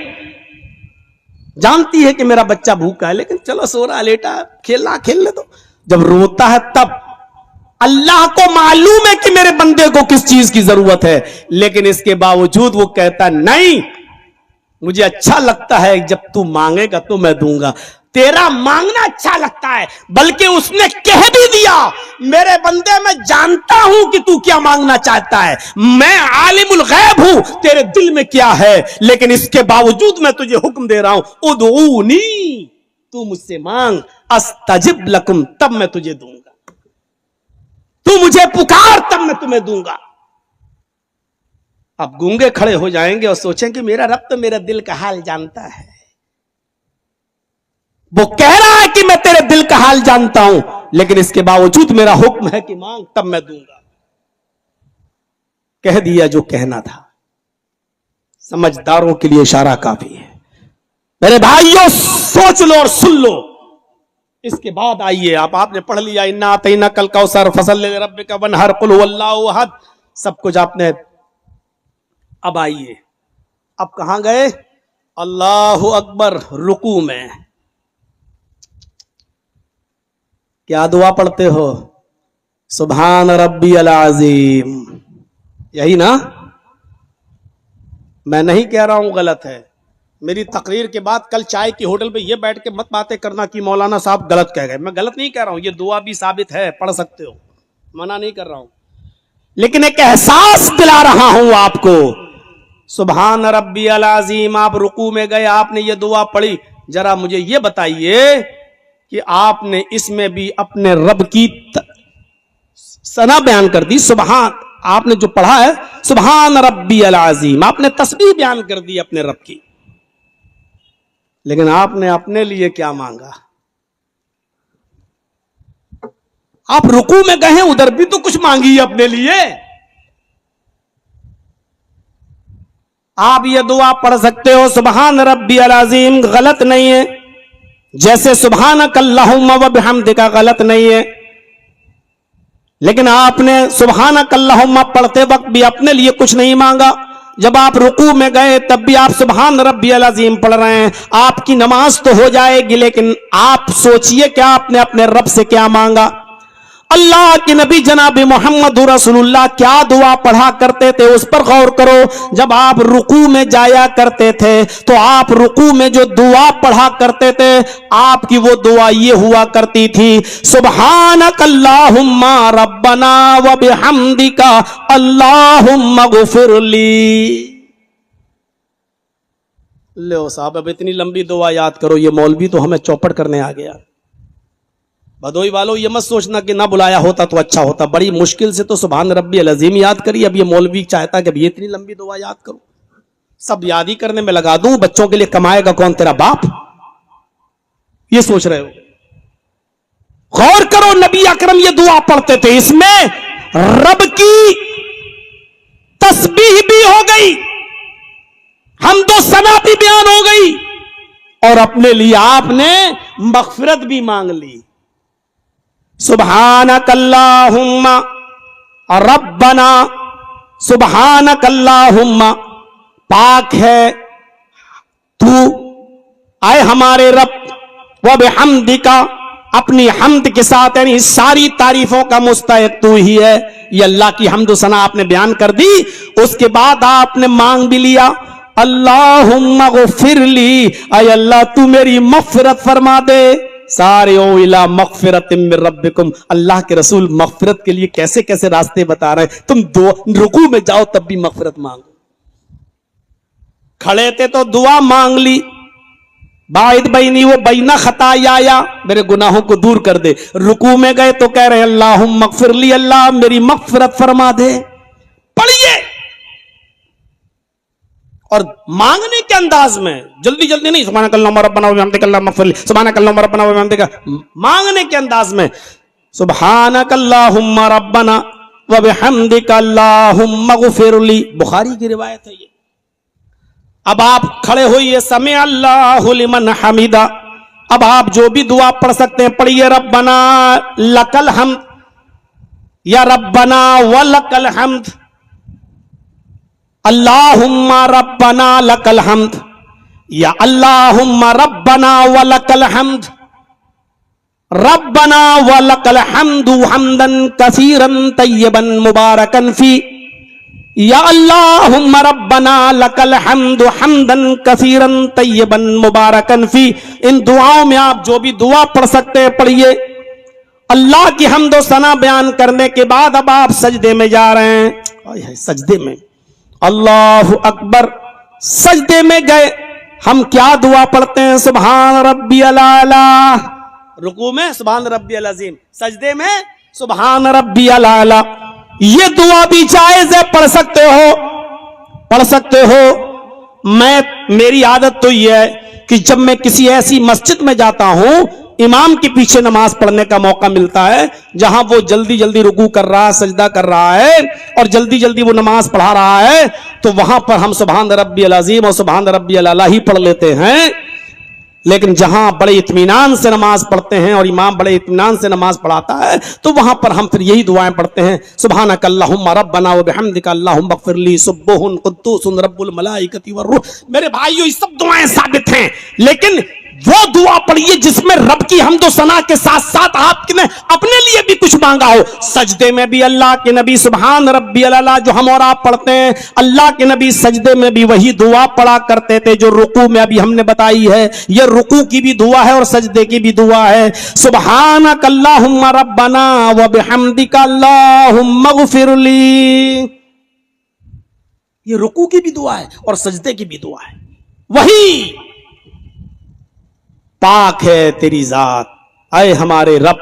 جانتی ہے کہ میرا بچہ بھوکا ہے، لیکن چلو سو رہا لیٹا کھیلنا کھیلنے دو۔ جب روتا ہے تب اللہ کو معلوم ہے کہ میرے بندے کو کس چیز کی ضرورت ہے، لیکن اس کے باوجود وہ کہتا نہیں مجھے اچھا لگتا ہے جب تو مانگے گا تو میں دوں گا. تیرا مانگنا اچھا لگتا ہے, بلکہ اس نے کہہ بھی دیا میرے بندے میں جانتا ہوں کہ تو کیا مانگنا چاہتا ہے, میں عالم الغیب ہوں تیرے دل میں کیا ہے, لیکن اس کے باوجود میں تجھے حکم دے رہا ہوں ادعونی, تو مجھ سے مانگ, استجب لکم, تب میں تجھے دوں گا, تو مجھے پکار تب میں تمہیں دوں گا. اب گونگے کھڑے ہو جائیں گے اور سوچیں کہ میرا رب تو میرا دل کا حال جانتا ہے, وہ کہہ رہا ہے کہ میں تیرے دل کا حال جانتا ہوں, لیکن اس کے باوجود میرا حکم ہے کہ مانگ تب میں دوں گا. کہہ دیا جو کہنا تھا. سمجھداروں کے لیے اشارہ کافی ہے. میرے بھائیوں سوچ لو اور سن لو. اس کے بعد آئیے, آپ نے پڑھ لیا انا اعطیناک الکوثر فصل لربک وانحر قل هو اللہ احد, سب کچھ آپ نے. اب آئیے, اب کہاں گئے؟ اللہ اکبر, رکوع میں. کیا دعا پڑھتے ہو؟ سبحان ربی العظیم, یہی نا؟ میں نہیں کہہ رہا ہوں غلط ہے. میری تقریر کے بعد کل چائے کی ہوٹل پہ یہ بیٹھ کے مت باتیں کرنا کہ مولانا صاحب غلط کہہ گئے. میں غلط نہیں کہہ رہا ہوں, یہ دعا بھی ثابت ہے, پڑھ سکتے ہو, منع نہیں کر رہا ہوں, لیکن ایک احساس دلا رہا ہوں آپ کو. سبحان ربی العظیم, آپ رکوع میں گئے, آپ نے یہ دعا پڑھی. ذرا مجھے یہ بتائیے کہ آپ نے اس میں بھی اپنے رب کی ثنا بیان کر دی. سبحان, آپ نے جو پڑھا ہے سبحان ربی العظیم, آپ نے تسبیح بیان کر دی اپنے رب کی, لیکن آپ نے اپنے لیے کیا مانگا؟ آپ رکوع میں گئے ہیں, ادھر بھی تو کچھ مانگی اپنے لیے. آپ یہ دعا پڑھ سکتے ہو سبحان ربی العظیم, غلط نہیں ہے, جیسے سبحانک اللہم وبحمدک غلط نہیں ہے, لیکن آپ نے سبحانک اللہم پڑھتے وقت بھی اپنے لیے کچھ نہیں مانگا. جب آپ رکوع میں گئے تب بھی آپ سبحان ربی العظیم پڑھ رہے ہیں. آپ کی نماز تو ہو جائے گی, لیکن آپ سوچئے کہ آپ نے اپنے رب سے کیا مانگا. اللہ کے نبی جناب محمد رسول اللہ کیا دعا پڑھا کرتے تھے, اس پر غور کرو. جب آپ رکوع میں جایا کرتے تھے تو آپ رکوع میں جو دعا پڑھا کرتے تھے, آپ کی وہ دعا یہ ہوا کرتی تھی سبحانک اللہم ربنا وبحمدک اللہم اغفر لی. لو صاحب, اب اتنی لمبی دعا یاد کرو, یہ مولوی تو ہمیں چوپٹ کرنے آ گیا. بدوئی والو یہ مت سوچنا کہ نہ بلایا ہوتا تو اچھا ہوتا, بڑی مشکل سے تو سبحان ربی العظیم یاد کری. اب یہ مولوی چاہتا کہ اب یہ اتنی لمبی دعا یاد کرو, سب یاد ہی کرنے میں لگا دوں, بچوں کے لیے کمائے گا کون, تیرا باپ؟ یہ سوچ رہے ہو؟ غور کرو, نبی اکرم یہ دعا پڑھتے تھے, اس میں رب کی تسبیح بھی ہو گئی, حمد و ثنا بھی بیان ہو گئی, اور اپنے لیے آپ نے مغفرت بھی مانگ لی. سبحانک اللہم ربنا, سبحانک اللہم, پاک ہے تو اے ہمارے رب, وبحمدک, اپنی حمد کے ساتھ, یعنی ساری تعریفوں کا مستحق تو ہی ہے. یہ اللہ کی حمد و ثنا آپ نے بیان کر دی. اس کے بعد آپ نے مانگ بھی لیا اللہم اغفر لی, اے اللہ تو میری مغفرت فرما دے. سارے او الی مغفرت من ربکم, اللہ کے رسول مغفرت کے لیے کیسے کیسے راستے بتا رہے ہیں. تم رکوع میں جاؤ تب بھی مغفرت مانگو, کھڑے تھے تو دعا مانگ لی باعد بینی و بین خطایا, میرے گناہوں کو دور کر دے. رکوع میں گئے تو کہہ رہے ہیں اللہم اغفر لی, اللہ میری مغفرت فرما دے. پڑھیے, اور مانگنے کے انداز میں, جلدی جلدی نہیں, سبحانک اللہم ربنا وبحمدک اللہم اغفر لی, سبحانک اللہم ربنا وبحمدک, مانگنے کے انداز میں سبحانک اللہم ربنا وبحمدک اللہم اغفر لی. بخاری کی روایت ہے یہ. اب آپ کھڑے ہوئیے, سمع اللہ لمن حمیدہ, اب آپ جو بھی دعا پڑھ سکتے ہیں پڑھیے. ربنا لک الحمد, یا ربنا ولک الحمد, اللہم ربنا لک الحمد, یا اللہم ربنا ولک الحمد, ربنا ولک الحمد حمدا کثیرا طیبا مبارکا فی, یا اللہم ربنا لکل حمد حمدن کثیرن طیبن مبارکن فی. ان دعاؤں میں آپ جو بھی دعا پڑھ سکتے ہیں پڑھیے. اللہ کی حمد و ثنا بیان کرنے کے بعد اب آپ سجدے میں جا رہے ہیں. سجدے میں اللہ اکبر. سجدے میں گئے ہم کیا دعا پڑھتے ہیں؟ سبحان ربی الاعلی. رکوع میں سبحان ربی العظیم، سجدے میں سبحان ربی الاعلی. یہ دعا بھی جائز ہے، پڑھ سکتے ہو، پڑھ سکتے ہو. میری عادت تو یہ ہے کہ جب میں کسی ایسی مسجد میں جاتا ہوں، امام کے پیچھے نماز پڑھنے کا موقع ملتا ہے جہاں وہ جلدی جلدی رکوع کر رہا ہے، سجدہ کر رہا ہے اور جلدی جلدی وہ نماز پڑھا رہا ہے، تو وہاں پر ہم سبحان ربی العظیم اور سبحان ربی الاعلی ہی پڑھ لیتے ہیں. لیکن جہاں بڑے اطمینان سے نماز پڑھتے ہیں اور امام بڑے اطمینان سے نماز پڑھاتا ہے تو وہاں پر ہم پھر یہی دعائیں پڑھتے ہیں. سبحانک اللہم ربنا وبحمدک اللہم اغفر لی سبوح قدوس رب الملائکۃ والروح. میرے بھائیو یہ سب دعائیں ثابت ہیں، لیکن وہ دعا پڑھیے جس میں رب کی حمد و ثنا کے ساتھ ساتھ آپ نے اپنے لیے بھی کچھ مانگا ہو. سجدے میں بھی اللہ کے نبی سبحان ربی الاعلی جو ہم اور آپ پڑھتے ہیں، اللہ کے نبی سجدے میں بھی وہی دعا پڑھا کرتے تھے جو رکوع میں ابھی ہم نے بتائی ہے. یہ رکوع کی بھی دعا ہے اور سجدے کی بھی دعا ہے. سبحانک اللہم ربنا وبحمدک اللہم اغفر لی. یہ رکوع کی بھی دعا ہے اور سجدے کی بھی دعا ہے. وہی پاک ہے تیری ذات، اے ہمارے رب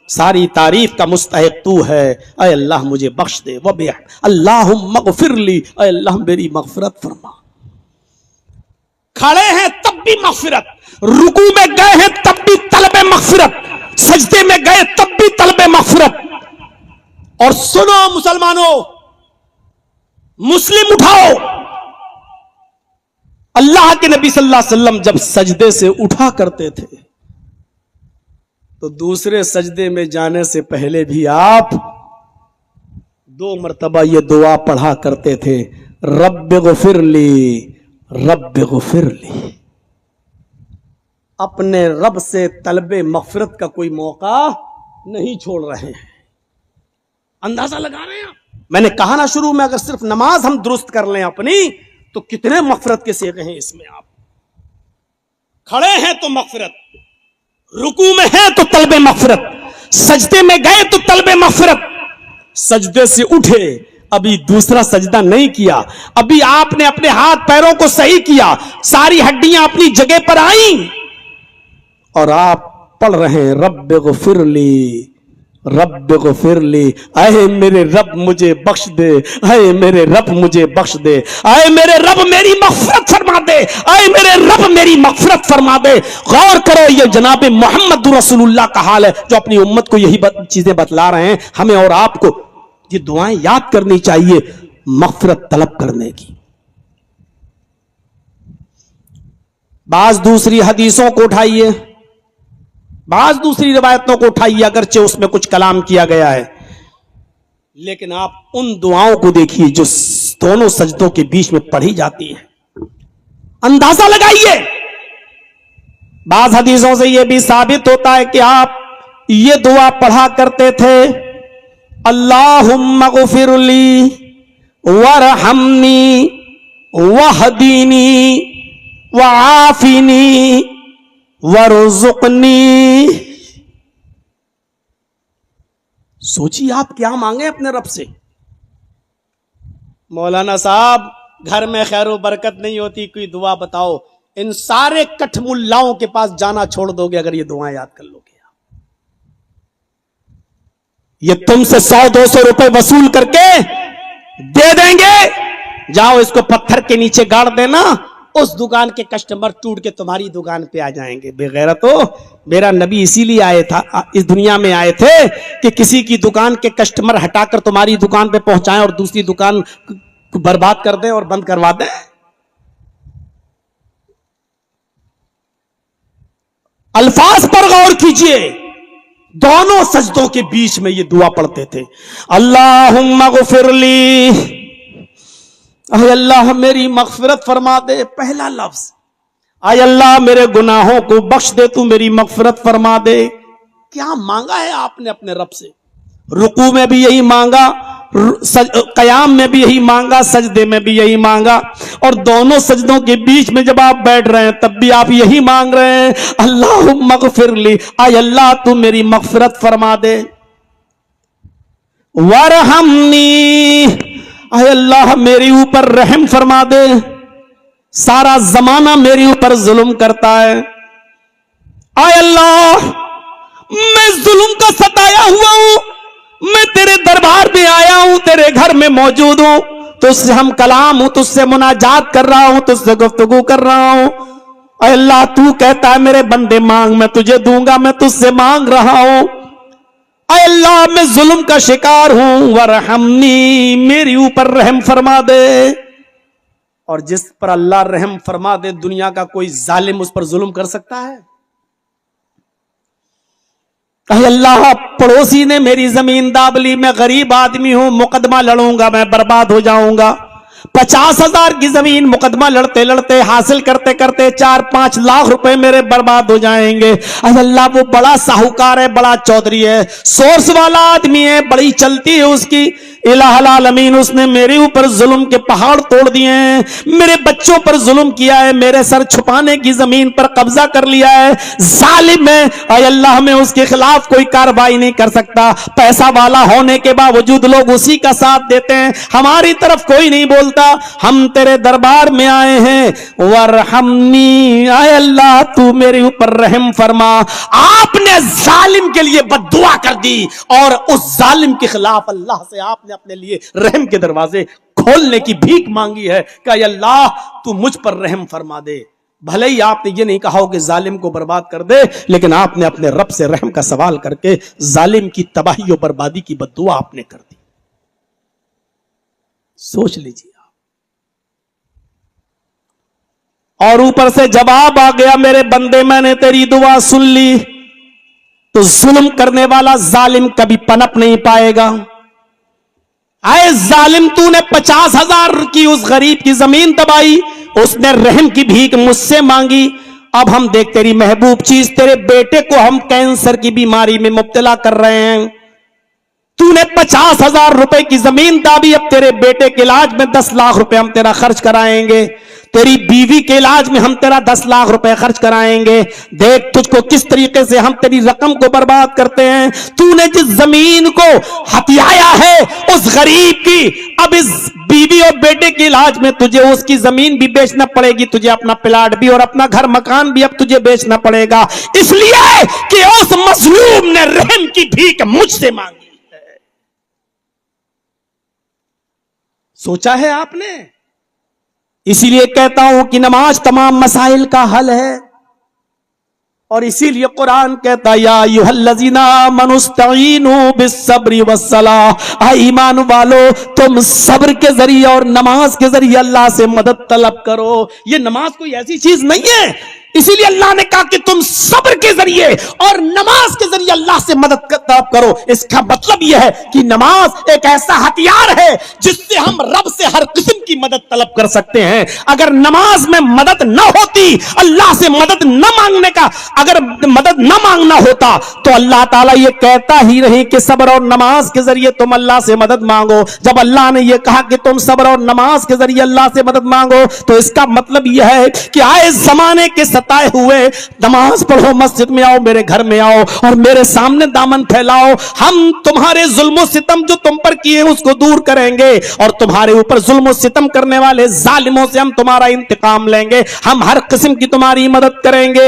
ساری تعریف کا مستحق تو ہے، اے اللہ مجھے بخش دے. اللہم اغفر لی، اے اللہ میری مغفرت فرما. کھڑے ہیں تب بھی مغفرت، رکوع میں گئے ہیں تب بھی طلب مغفرت، سجدے میں گئے تب بھی طلب مغفرت. اور سنو مسلمانوں، مسلم اٹھاؤ. اللہ کے نبی صلی اللہ علیہ وسلم جب سجدے سے اٹھا کرتے تھے تو دوسرے سجدے میں جانے سے پہلے بھی آپ 2 مرتبہ یہ دعا پڑھا کرتے تھے، رب اغفر لی، رب اغفر لی. اپنے رب سے طلب مغفرت کا کوئی موقع نہیں چھوڑ رہے ہیں. اندازہ لگا رہے ہیں آپ؟ میں نے کہا نا شروع میں، اگر صرف نماز ہم درست کر لیں اپنی تو کتنے مغفرت کے صیغے ہیں اس میں. آپ کھڑے ہیں تو مغفرت، رکوع میں ہیں تو طلب مغفرت، سجدے میں گئے تو طلب مغفرت. سجدے سے اٹھے ابھی دوسرا سجدہ نہیں کیا، ابھی آپ نے اپنے ہاتھ پیروں کو صحیح کیا، ساری ہڈیاں اپنی جگہ پر آئیں اور آپ پڑھ رہے ہیں رب اغفر لی، رب اغفر لی. اے میرے رب مجھے بخش دے، اے میرے رب مجھے بخش دے، اے میرے رب میری مغفرت فرما دے، اے میرے رب میری مغفرت فرما دے. غور کرو، یہ جناب محمد رسول اللہ کا حال ہے جو اپنی امت کو یہی چیزیں بتلا رہے ہیں. ہمیں اور آپ کو یہ دعائیں یاد کرنی چاہیے مغفرت طلب کرنے کی. بعض دوسری حدیثوں کو اٹھائیے، بعض دوسری روایتوں کو اٹھائیے، اگرچہ اس میں کچھ کلام کیا گیا ہے، لیکن آپ ان دعاؤں کو دیکھیے جو دونوں سجدوں کے بیچ میں پڑھی جاتی ہے. اندازہ لگائیے. بعض حدیثوں سے یہ بھی ثابت ہوتا ہے کہ آپ یہ دعا پڑھا کرتے تھے، اللہم اغفر لی وارحمنی واہدینی وعافنی وارزقنی. سوچیے آپ کیا مانگے اپنے رب سے. مولانا صاحب گھر میں خیر و برکت نہیں ہوتی، کوئی دعا بتاؤ. ان سارے کٹھ ملاؤں کے پاس جانا چھوڑ دو گے اگر یہ دعائیں یاد کر لو گے. یہ تم سے 100-200 روپے وصول کر کے دے دیں گے، جاؤ اس کو پتھر کے نیچے گاڑ دینا، اس دکان کے کسٹمر ٹوٹ کے تمہاری دکان پہ آ جائیں گے. بے غیرتو، میرا نبی اسی لیے آئے تھا، اس دنیا میں آئے تھے کہ کسی کی دکان کے کسٹمر ہٹا کر تمہاری دکان پہ پہنچائیں اور دوسری دکان برباد کر دیں اور بند کروا دیں. الفاظ پر غور کیجئے. دونوں سجدوں کے بیچ میں یہ دعا پڑھتے تھے، اللہم اغفر لی، اے اللہ میری مغفرت فرما دے. پہلا لفظ، اے اللہ میرے گناہوں کو بخش دے، تو میری مغفرت فرما دے. کیا مانگا ہے آپ نے اپنے رب سے؟ رکوع میں بھی یہی مانگا، قیام میں بھی یہی مانگا, سجدے میں بھی یہی مانگا, اور دونوں سجدوں کے بیچ میں جب آپ بیٹھ رہے ہیں تب بھی آپ یہی مانگ رہے ہیں, اللہم اغفر لی, اے اللہ تو میری مغفرت فرما دے, وارحمنی, اے اللہ میری اوپر رحم فرما دے, سارا زمانہ میری اوپر ظلم کرتا ہے, اے اللہ میں ظلم کا ستایا ہوا ہوں, میں تیرے دربار میں آیا ہوں, تیرے گھر میں موجود ہوں, تجھ سے ہم کلام ہوں, تجھ سے مناجات کر رہا ہوں, تجھ سے گفتگو کر رہا ہوں, اے اللہ تو کہتا ہے میرے بندے مانگ میں تجھے دوں گا, میں تجھ سے مانگ رہا ہوں, اے اللہ میں ظلم کا شکار ہوں, ورحمنی میری اوپر رحم فرما دے. اور جس پر اللہ رحم فرما دے دنیا کا کوئی ظالم اس پر ظلم کر سکتا ہے؟ اے اللہ پڑوسی نے میری زمین داب لی, میں غریب آدمی ہوں, مقدمہ لڑوں گا میں برباد ہو جاؤں گا, 50,000 کی زمین مقدمہ لڑتے لڑتے حاصل کرتے کرتے 4-5 لاکھ روپے میرے برباد ہو جائیں گے. اے اللہ وہ بڑا ساہوکار ہے, بڑا چودھری ہے, سورس والا آدمی ہے, بڑی چلتی ہے اس کی, الہ العالمین اس نے میرے اوپر ظلم کے پہاڑ توڑ دیے ہیں, میرے بچوں پر ظلم کیا ہے, میرے سر چھپانے کی زمین پر قبضہ کر لیا ہے, ظالم ہے, اے اللہ میں اس کے خلاف کوئی کارروائی نہیں کر سکتا, پیسہ والا ہونے کے باوجود لوگ اسی کا ساتھ دیتے ہیں, ہماری طرف کوئی نہیں بولتا, ہم تیرے دربار میں آئے ہیں, ورحمنی اے اللہ تو میرے اوپر رحم فرما. آپ نے ظالم کے لیے بد دعا کر دی اور اس ظالم کے خلاف اللہ سے آپ نے اپنے لیے رحم کے دروازے کھولنے کی بھیک مانگی ہے کہ اے اللہ تو مجھ پر رحم فرما دے. بھلے ہی آپ نے یہ نہیں کہا ہو کہ ظالم کو برباد کر دے, لیکن آپ نے اپنے رب سے رحم کا سوال کر کے ظالم کی تباہی و بربادی کی بد دعا آپ نے کر دی. سوچ لیجیے. اور اوپر سے جواب آ گیا, میرے بندے میں نے تیری دعا سن لی, تو ظلم کرنے والا ظالم کبھی پنپ نہیں پائے گا. اے ظالم تو نے 50,000 کی اس غریب کی زمین دبائی, اس نے رحم کی بھیک مجھ سے مانگی, اب ہم دیکھ تیری محبوب چیز تیرے بیٹے کو ہم کینسر کی بیماری میں مبتلا کر رہے ہیں, تو نے 50,000 روپے کی زمین دابی, اب تیرے بیٹے کے علاج میں 10 لاکھ روپے ہم تیرا خرچ کرائیں گے, تیری بیوی کے علاج میں ہم تیرا 10 لاکھ روپے خرچ کرائیں گے, دیکھ تجھ کو کس طریقے سے ہم تیری رقم کو برباد کرتے ہیں. تو نے جس زمین کو ہتھیایا ہے اس غریب کی, اب اس بیوی اور بیٹے کے علاج میں تجھے اس کی زمین بھی بیچنا پڑے گی, تجھے اپنا پلاٹ بھی اور اپنا گھر مکان بھی اب تجھے بیچنا پڑے گا, اس لیے کہ اس مظلوم نے رحم کی بھیک مجھ سے مانگی ہے. سوچا ہے آپ نے؟ اسی لیے کہتا ہوں کہ نماز تمام مسائل کا حل ہے, اور اسی لیے قرآن کہتا یا ایھا الذین آمنوا استعینوا بالصبر والصلاۃ, اے ایمان والو تم صبر کے ذریعے اور نماز کے ذریعے اللہ سے مدد طلب کرو. یہ نماز کوئی ایسی چیز نہیں ہے, اسی لیے اللہ نے کہا کہ تم صبر کے ذریعے اور نماز کے ذریعے اللہ سے مدد طلب کرو. اس کا مطلب یہ ہے کہ نماز ایک ایسا ہتھیار ہے جس سے ہم رب سے ہر قسم کی مدد طلب کر سکتے ہیں. اگر نماز میں مدد نہ ہوتی, اللہ سے مدد نہ مانگنے کا, اگر مدد نہ مانگنا ہوتا تو اللہ تعالیٰ یہ کہتا ہی نہیں کہ صبر اور نماز کے ذریعے تم اللہ سے مدد مانگو. جب اللہ نے یہ کہا کہ تم صبر اور نماز کے ذریعے اللہ سے مدد مانگو تو اس کا مطلب یہ ہے کہ آئے زمانے کے ستائے ہوئے نماز پڑھو, مسجد میں آؤ, میرے گھر میں آؤ اور میرے سامنے دامن پھیلاؤ. ہم تمہارے ظلم و ستم جو تم پر کیے اس کو دور کریں گے, اور تمہارے اوپر ظلم و ستم کرنے والے ظالموں سے ہم تمہارا انتقام لیں گے, ہم ہر قسم کی تمہاری مدد کریں گے.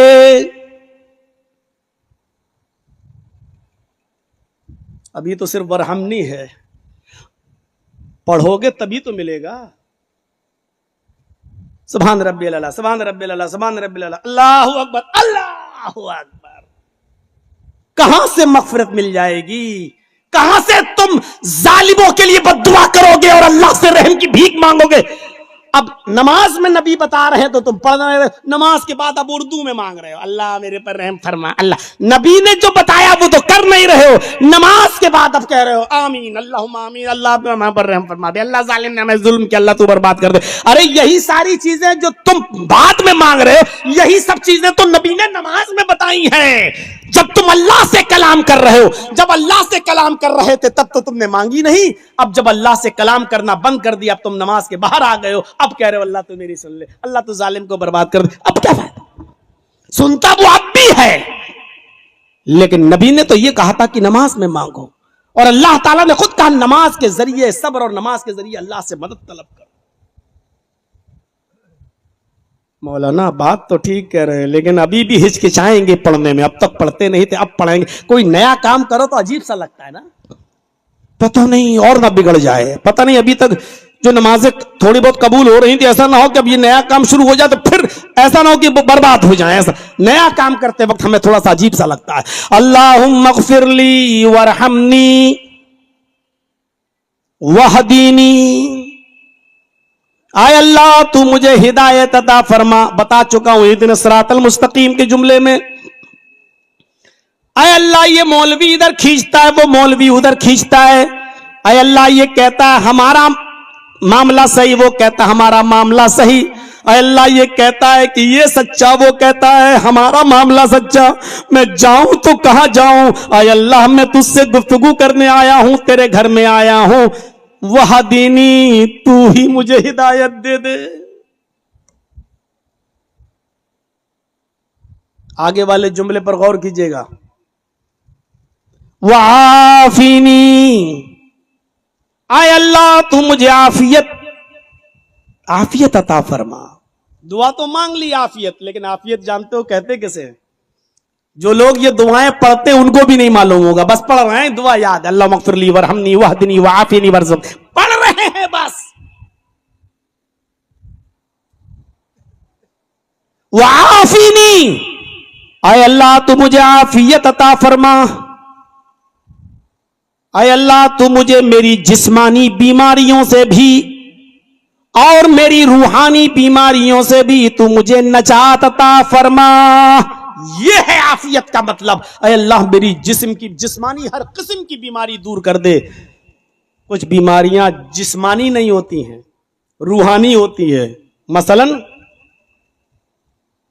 ابھی تو صرف ورحمنی ہے, پڑھو گے تبھی تو ملے گا. سبحان ربی اللہ, سبحان ربی اللہ, سبحان ربی اللہ, اللہ اکبر, اللہ اکبر. کہاں سے مغفرت مل جائے گی؟ کہاں سے تم ظالموں کے لیے بد دعا کرو گے اور اللہ سے رحم کی بھیک مانگو گے؟ اب نماز میں نبی بتا رہے ہیں تو تم پڑھ رہے, نماز کے بعد اب اردو میں مانگ رہے ہو اللہ میرے پر رحم فرما. اللہ نبی نے جو بتایا وہ تو کر نہیں رہے ہو, نماز کے بعد اب کہہ رہے ہو آمین, اللہم آمین, اللہ ہمیں پر رحم فرما دے, اللہ ظالم نے ہمیں ظلم کیا, اللہ تو برباد کر دے. ارے یہی ساری چیزیں جو تم بعد میں مانگ رہے ہو, یہی سب چیزیں تو نبی نے نماز میں بتائی ہیں. جب تم اللہ سے کلام کر رہے ہو، جب اللہ سے کلام کر رہے تھے تب تو تم نے مانگی نہیں، اب جب اللہ سے کلام کرنا بند کر دیا، اب تم نماز کے باہر آ گئے ہو، اب کہہ رہے ہو اللہ تو میری سن لے، اللہ تو ظالم کو برباد کر دے، اب کیا فائدہ؟ سنتا وہ اب بھی ہے، لیکن نبی نے تو یہ کہا تھا کہ نماز میں مانگو، اور اللہ تعالیٰ نے خود کہا نماز کے ذریعے، صبر اور نماز کے ذریعے اللہ سے مدد طلب کرو۔ مولانا بات تو ٹھیک کہہ رہے ہیں، لیکن ابھی بھی ہچکچائیں گے پڑھنے میں، اب تک پڑھتے نہیں تھے، اب پڑھیں گے۔ کوئی نیا کام کرو تو عجیب سا لگتا ہے نا، پتہ نہیں اور نہ بگڑ جائے، پتہ نہیں ابھی تک جو نمازیں تھوڑی بہت قبول ہو رہی تھی، ایسا نہ ہو کہ اب یہ نیا کام شروع ہو جائے تو پھر ایسا نہ ہو کہ برباد ہو جائیں۔ ایسا نیا کام کرتے وقت ہمیں تھوڑا سا عجیب سا لگتا ہے۔ اللہم اغفر لی وارحمنی وہدینی، آئے اللہ تو مجھے ہدایت عطا فرما۔ بتا چکا ہوں اہدنا الصراط المستقیم کے جملے میں، اے اللہ یہ مولوی ادھر کھینچتا ہے، وہ مولوی ادھر کھینچتا ہے، اے اللہ یہ کہتا ہے ہمارا معاملہ صحیح، وہ کہتا ہے ہمارا معاملہ صحیح، اے اللہ یہ کہتا ہے کہ یہ سچا، وہ کہتا ہے ہمارا معاملہ سچا، میں جاؤں تو کہاں جاؤں؟ اے اللہ میں تجھ سے گفتگو کرنے آیا ہوں، تیرے گھر میں آیا ہوں، وہدینی تو ہی مجھے ہدایت دے دے۔ آگے والے جملے پر غور کیجئے گا، وعافینی، اے اللہ تو مجھے عافیت عطا فرما۔ دعا تو مانگ لی عافیت، لیکن عافیت جانتے ہو کہتے کیسے ہیں؟ جو لوگ یہ دعائیں پڑھتے ان کو بھی نہیں معلوم ہوگا، بس پڑھ رہے ہیں، دعا یاد ہے، اللہم اغفر لی وارحمنی واہدنی وعافینی وارزق، پڑھ رہے ہیں بس۔ وعافینی، اے اللہ تو مجھے عافیت عطا فرما، اے اللہ تو مجھے میری جسمانی بیماریوں سے بھی اور میری روحانی بیماریوں سے بھی تو مجھے نجات عطا فرما۔ یہ ہے عافیت کا مطلب، اے اللہ میری جسم کی جسمانی ہر قسم کی بیماری دور کر دے۔ کچھ بیماریاں جسمانی نہیں ہوتی ہیں، روحانی ہوتی ہے۔ مثلا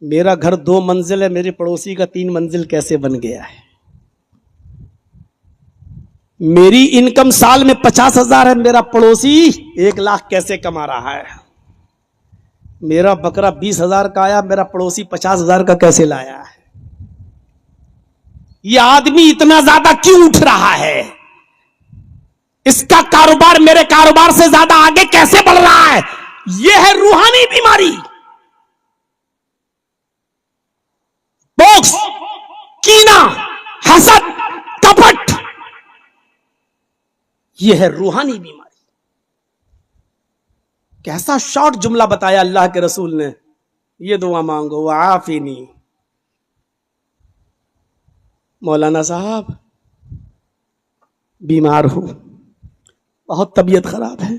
میرا گھر 2 منزل ہے، میرے پڑوسی کا 3 منزل کیسے بن گیا ہے؟ میری انکم سال میں 50,000 ہے، میرا پڑوسی 1 لاکھ کیسے کما رہا ہے؟ میرا بکرا 20,000 کا آیا، میرا پڑوسی 50,000 کا کیسے لایا ہے؟ یہ آدمی اتنا زیادہ کیوں اٹھ رہا ہے؟ اس کا کاروبار میرے کاروبار سے زیادہ آگے کیسے بڑھ رہا ہے؟ یہ ہے روحانی بیماری، بغض، کینہ، حسد، کپٹ، یہ ہے روحانی بیماری۔ کیسا شارٹ جملہ بتایا اللہ کے رسول نے، یہ دعا مانگو وعافینی۔ مولانا صاحب بیمار ہوں، بہت طبیعت خراب ہے،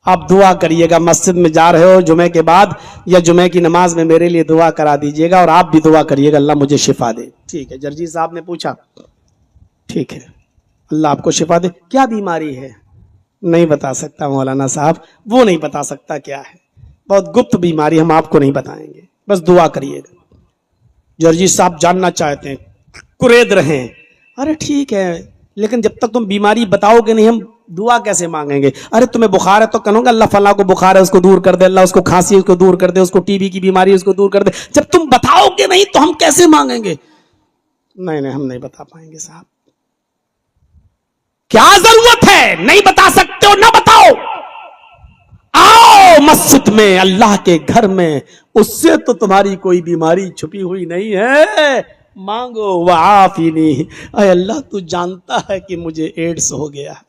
آپ دعا کریے گا، مسجد میں جا رہے ہو جمعے کے بعد یا جمعے کی نماز میں میرے لیے دعا کرا دیجیے گا، اور آپ بھی دعا کریے گا اللہ مجھے شفا دے۔ ٹھیک ہے، جرجی صاحب نے پوچھا، ٹھیک ہے اللہ آپ کو شفا دے۔ کیا بیماری ہے؟ نہیں بتا سکتا مولانا صاحب، وہ نہیں بتا سکتا کیا ہے، بہت گپت بیماری، ہم آپ کو نہیں بتائیں گے، بس دعا کریے گا۔ جرجی صاحب جاننا چاہتے ہیں، کرید رہے ہیں، ارے ٹھیک ہے لیکن جب تک تم بیماری بتاؤ گے نہیں ہم دعا کیسے مانگیں گے؟ ارے تمہیں بخار ہے تو کہوں گا اللہ فلاں کو بخار ہے اس کو دور کر دے، اللہ اس کو کھانسی ہے اس کو دور کر دے، اس کو ٹی بی کی بیماری ہے اس کو دور کر دے۔ جب تم بتاؤ گے نہیں تو ہم کیسے مانگیں گے؟ نہیں ہم نہیں بتا پائیں گے صاحب۔ کیا ضرورت ہے؟ نہیں بتا سکتے ہو نہ بتاؤ، آؤ مسجد میں اللہ کے گھر میں، اس سے تو تمہاری کوئی بیماری چھپی ہوئی نہیں ہے، مانگو وعافینی۔ اے اللہ تو جانتا ہے کہ مجھے ایڈز ہو گیا ہے،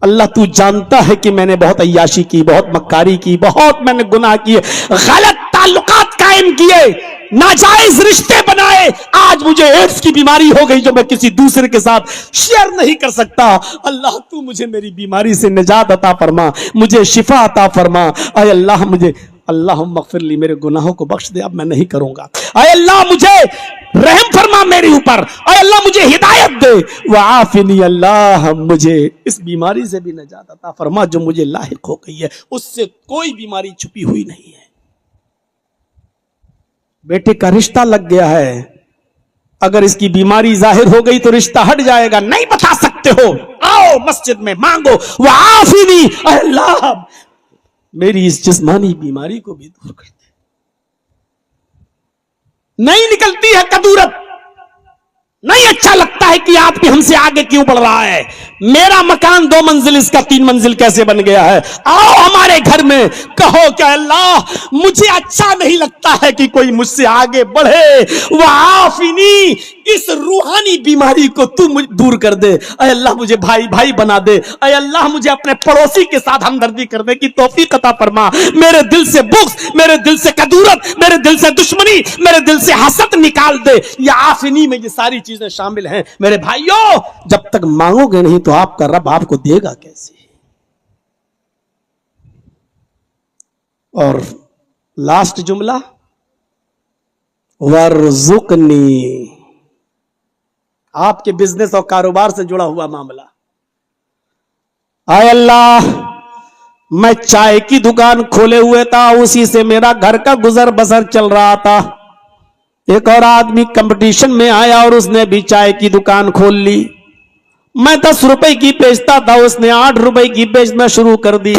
اللہ تو جانتا ہے کہ میں نے بہت عیاشی کی، بہت مکاری کی، بہت میں نے گناہ کیے، غلط تعلقات قائم کیے، ناجائز رشتے بنائے، آج مجھے ایڈز کی بیماری ہو گئی جو میں کسی دوسرے کے ساتھ شیئر نہیں کر سکتا۔ اللہ تو مجھے میری بیماری سے نجات عطا فرما، مجھے شفا عطا فرما۔ اے اللہ مجھے، اللہم اغفر لی، میرے گناہوں کو بخش دے، اب میں نہیں کروں گا۔ اے اللہ مجھے رحم فرما میرے اوپر، اے اللہ مجھے ہدایت دے، وعافنی، اللہ مجھے اس بیماری سے بھی نجات عطا فرما جو مجھے لاحق ہو گئی ہے، اس سے کوئی بیماری چھپی ہوئی نہیں ہے۔ بیٹے کا رشتہ لگ گیا ہے، اگر اس کی بیماری ظاہر ہو گئی تو رشتہ ہٹ جائے گا, نہیں بتا سکتے ہو, آؤ مسجد میں مانگو, وعافنی, اے اللہ میری اس جسمانی بیماری کو بھی دور کر دے. نہیں نکلتی ہے کدورت, نہیں اچھا لگتا ہے کہ آپ بھی ہم سے آگے کیوں بڑھ رہا ہے, میرا مکان 2 منزل اس کا 3 منزل کیسے بن گیا ہے, آؤ ہمارے گھر میں, کہو کہ اللہ مجھے اچھا نہیں لگتا ہے کہ کوئی مجھ سے آگے بڑھے, وعافنی, اس روحانی بیماری کو تو دور کر دے, اے اللہ مجھے بھائی بھائی بنا دے, اے اللہ مجھے اپنے پڑوسی کے ساتھ ہمدردی کرنے کی توفیق عطا فرما, میرے دل سے بغض, میرے دل سے کدورت, میرے دل سے دشمنی, میرے دل سے حسد نکال دے. یہ عافنی میں یہ ساری چیزیں شامل ہیں. میرے بھائیوں, جب تک مانگو گے نہیں تو آپ کا رب آپ کو دے گا کیسے؟ اور لاسٹ جملہ, ورزقنی, آپ کے بزنس اور کاروبار سے جڑا ہوا معاملہ. اے اللہ میں چائے کی دکان کھولے ہوئے تھا, اسی سے میرا گھر کا گزر بسر چل رہا تھا. ایک اور آدمی کمپٹیشن میں آیا اور اس نے بھی چائے کی دکان کھول لی. میں 10 روپے کی بیچتا تھا, اس نے 8 روپے کی بیچنا شروع کر دی.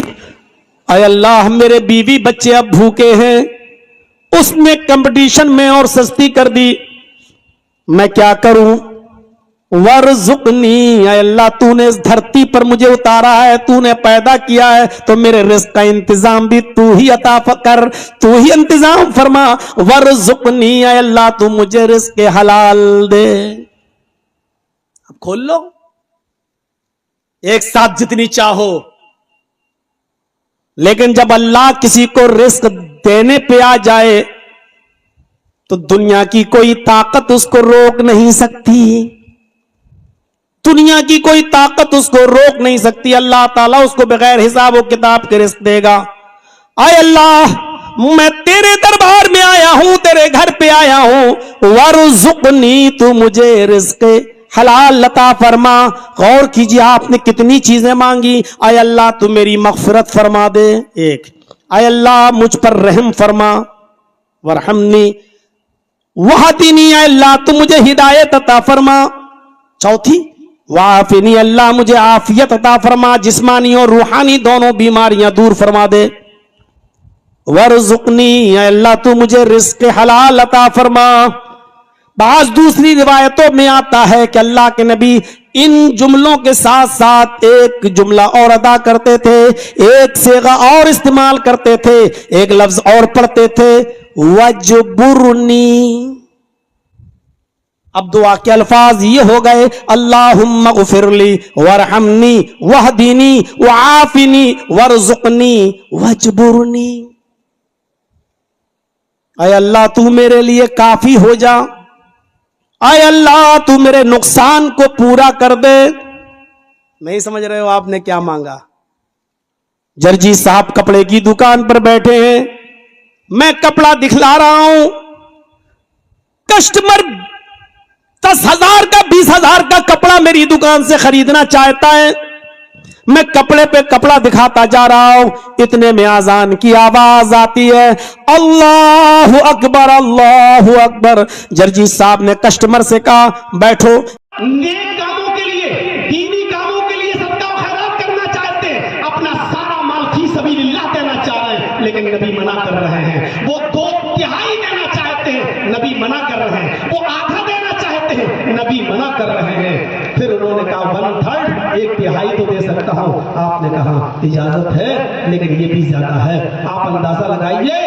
اے اللہ میرے بیوی بچے اب بھوکے ہیں, اس نے کمپٹیشن میں اور سستی کر دی, میں کیا کروں؟ ورزقنی, اے اللہ تو نے اس دھرتی پر مجھے اتارا ہے, تو نے پیدا کیا ہے, تو میرے رزق کا انتظام بھی تو ہی عطا کر, تو ہی انتظام فرما. ورزقنی, اے اللہ تو مجھے رزق حلال دے. اب کھول لو ایک ساتھ جتنی چاہو, لیکن جب اللہ کسی کو رزق دینے پہ آ جائے تو دنیا کی کوئی طاقت اس کو روک نہیں سکتی, دنیا کی کوئی طاقت اس کو روک نہیں سکتی. اللہ تعالیٰ اس کو بغیر حساب و کتاب کے رزق دے گا. اے اللہ میں تیرے دربار میں آیا ہوں, تیرے گھر پہ آیا ہوں, ورزقنی, تو مجھے رزق حلال عطا فرما. غور کیجیے آپ نے کتنی چیزیں مانگی. اے اللہ تو میری مغفرت فرما دے, ایک. اے اللہ مجھ پر رحم فرما, ورحمنی وہدنی, اے اللہ تو مجھے ہدایت عطا فرما. چوتھی, وعافنی, اللہ مجھے عافیت عطا فرما, جسمانی اور روحانی دونوں بیماریاں دور فرما دے. ورزقنی, اے اللہ تو مجھے رزق حلال عطا فرما. بعض دوسری روایتوں میں آتا ہے کہ اللہ کے نبی ان جملوں کے ساتھ ساتھ ایک جملہ اور ادا کرتے تھے, ایک صیغہ اور استعمال کرتے تھے, ایک لفظ اور پڑھتے تھے, وجبرنی. اب دعا کے الفاظ یہ ہو گئے, اللہم اغفر لی ورحمنی وہدنی وعافنی ورزقنی وجبرنی. اے اللہ تو میرے لیے کافی ہو جا, اے اللہ تو میرے نقصان کو پورا کر دے. نہیں سمجھ رہے ہو آپ نے کیا مانگا؟ جرجی صاحب کپڑے کی دکان پر بیٹھے ہیں, میں کپڑا دکھلا رہا ہوں, کسٹمر 10,000 کا 20,000 کا کپڑا میری دکان سے خریدنا چاہتا ہے, میں کپڑے پہ کپڑا دکھاتا جا رہا ہوں, اتنے میں اذان کی آواز آتی ہے, اللہ اکبر اللہ اکبر. جرجی صاحب نے کسٹمر سے کہا بیٹھو. نیک کاموں کے لیے, دینی کاموں کے لیے صدقہ و خیرات کرنا چاہتے ہیں, اپنا سارا مال فی سبیل اللہ دینا چاہ رہے ہیں, لیکن نبی منع کر رہے ہیں. وہ 2/3 دینا چاہتے ہیں, نبی منع کر رہے ہیں. وہ آدھا دینا چاہتے ہیں, نبی منع کر رہے ہیں. پھر انہوں نے کہا 1/3, 1/3 تو دے سکتا ہوں. آپ نے کہا اجازت ہے, لیکن یہ بھی زیادہ ہے. آپ اندازہ لگائیے,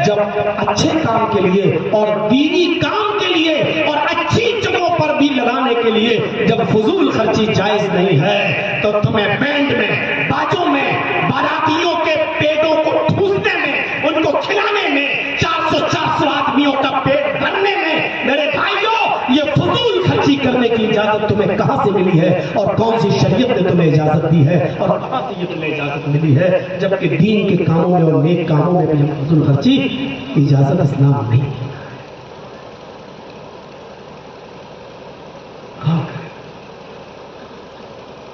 جب اچھے کام کے لیے اور دینی کام کے لیے اور اچھی جگہوں پر بھی لگانے کے لیے جب فضول خرچی جائز نہیں ہے, تو تمہیں بینڈ میں, باجوں میں, باراتیوں کے پیٹوں کو ٹھوسنے میں, ان کو کھلانے میں, 400 آدمیوں کا پیٹ بھرنے میں, میرے بھائیوں یہ فضول خرچی کرنے کی اجازت تمہیں کہاں سے ملی ہے, اور کون سی شریعت نے تمہیں اجازت دی ہے, اور کہاں سے یہ تمہیں اجازت ملی ہے, جبکہ دین کے کاموں میں اور نیک کاموں میں بھی فضول خرچی کی اجازت اسلام نہیں.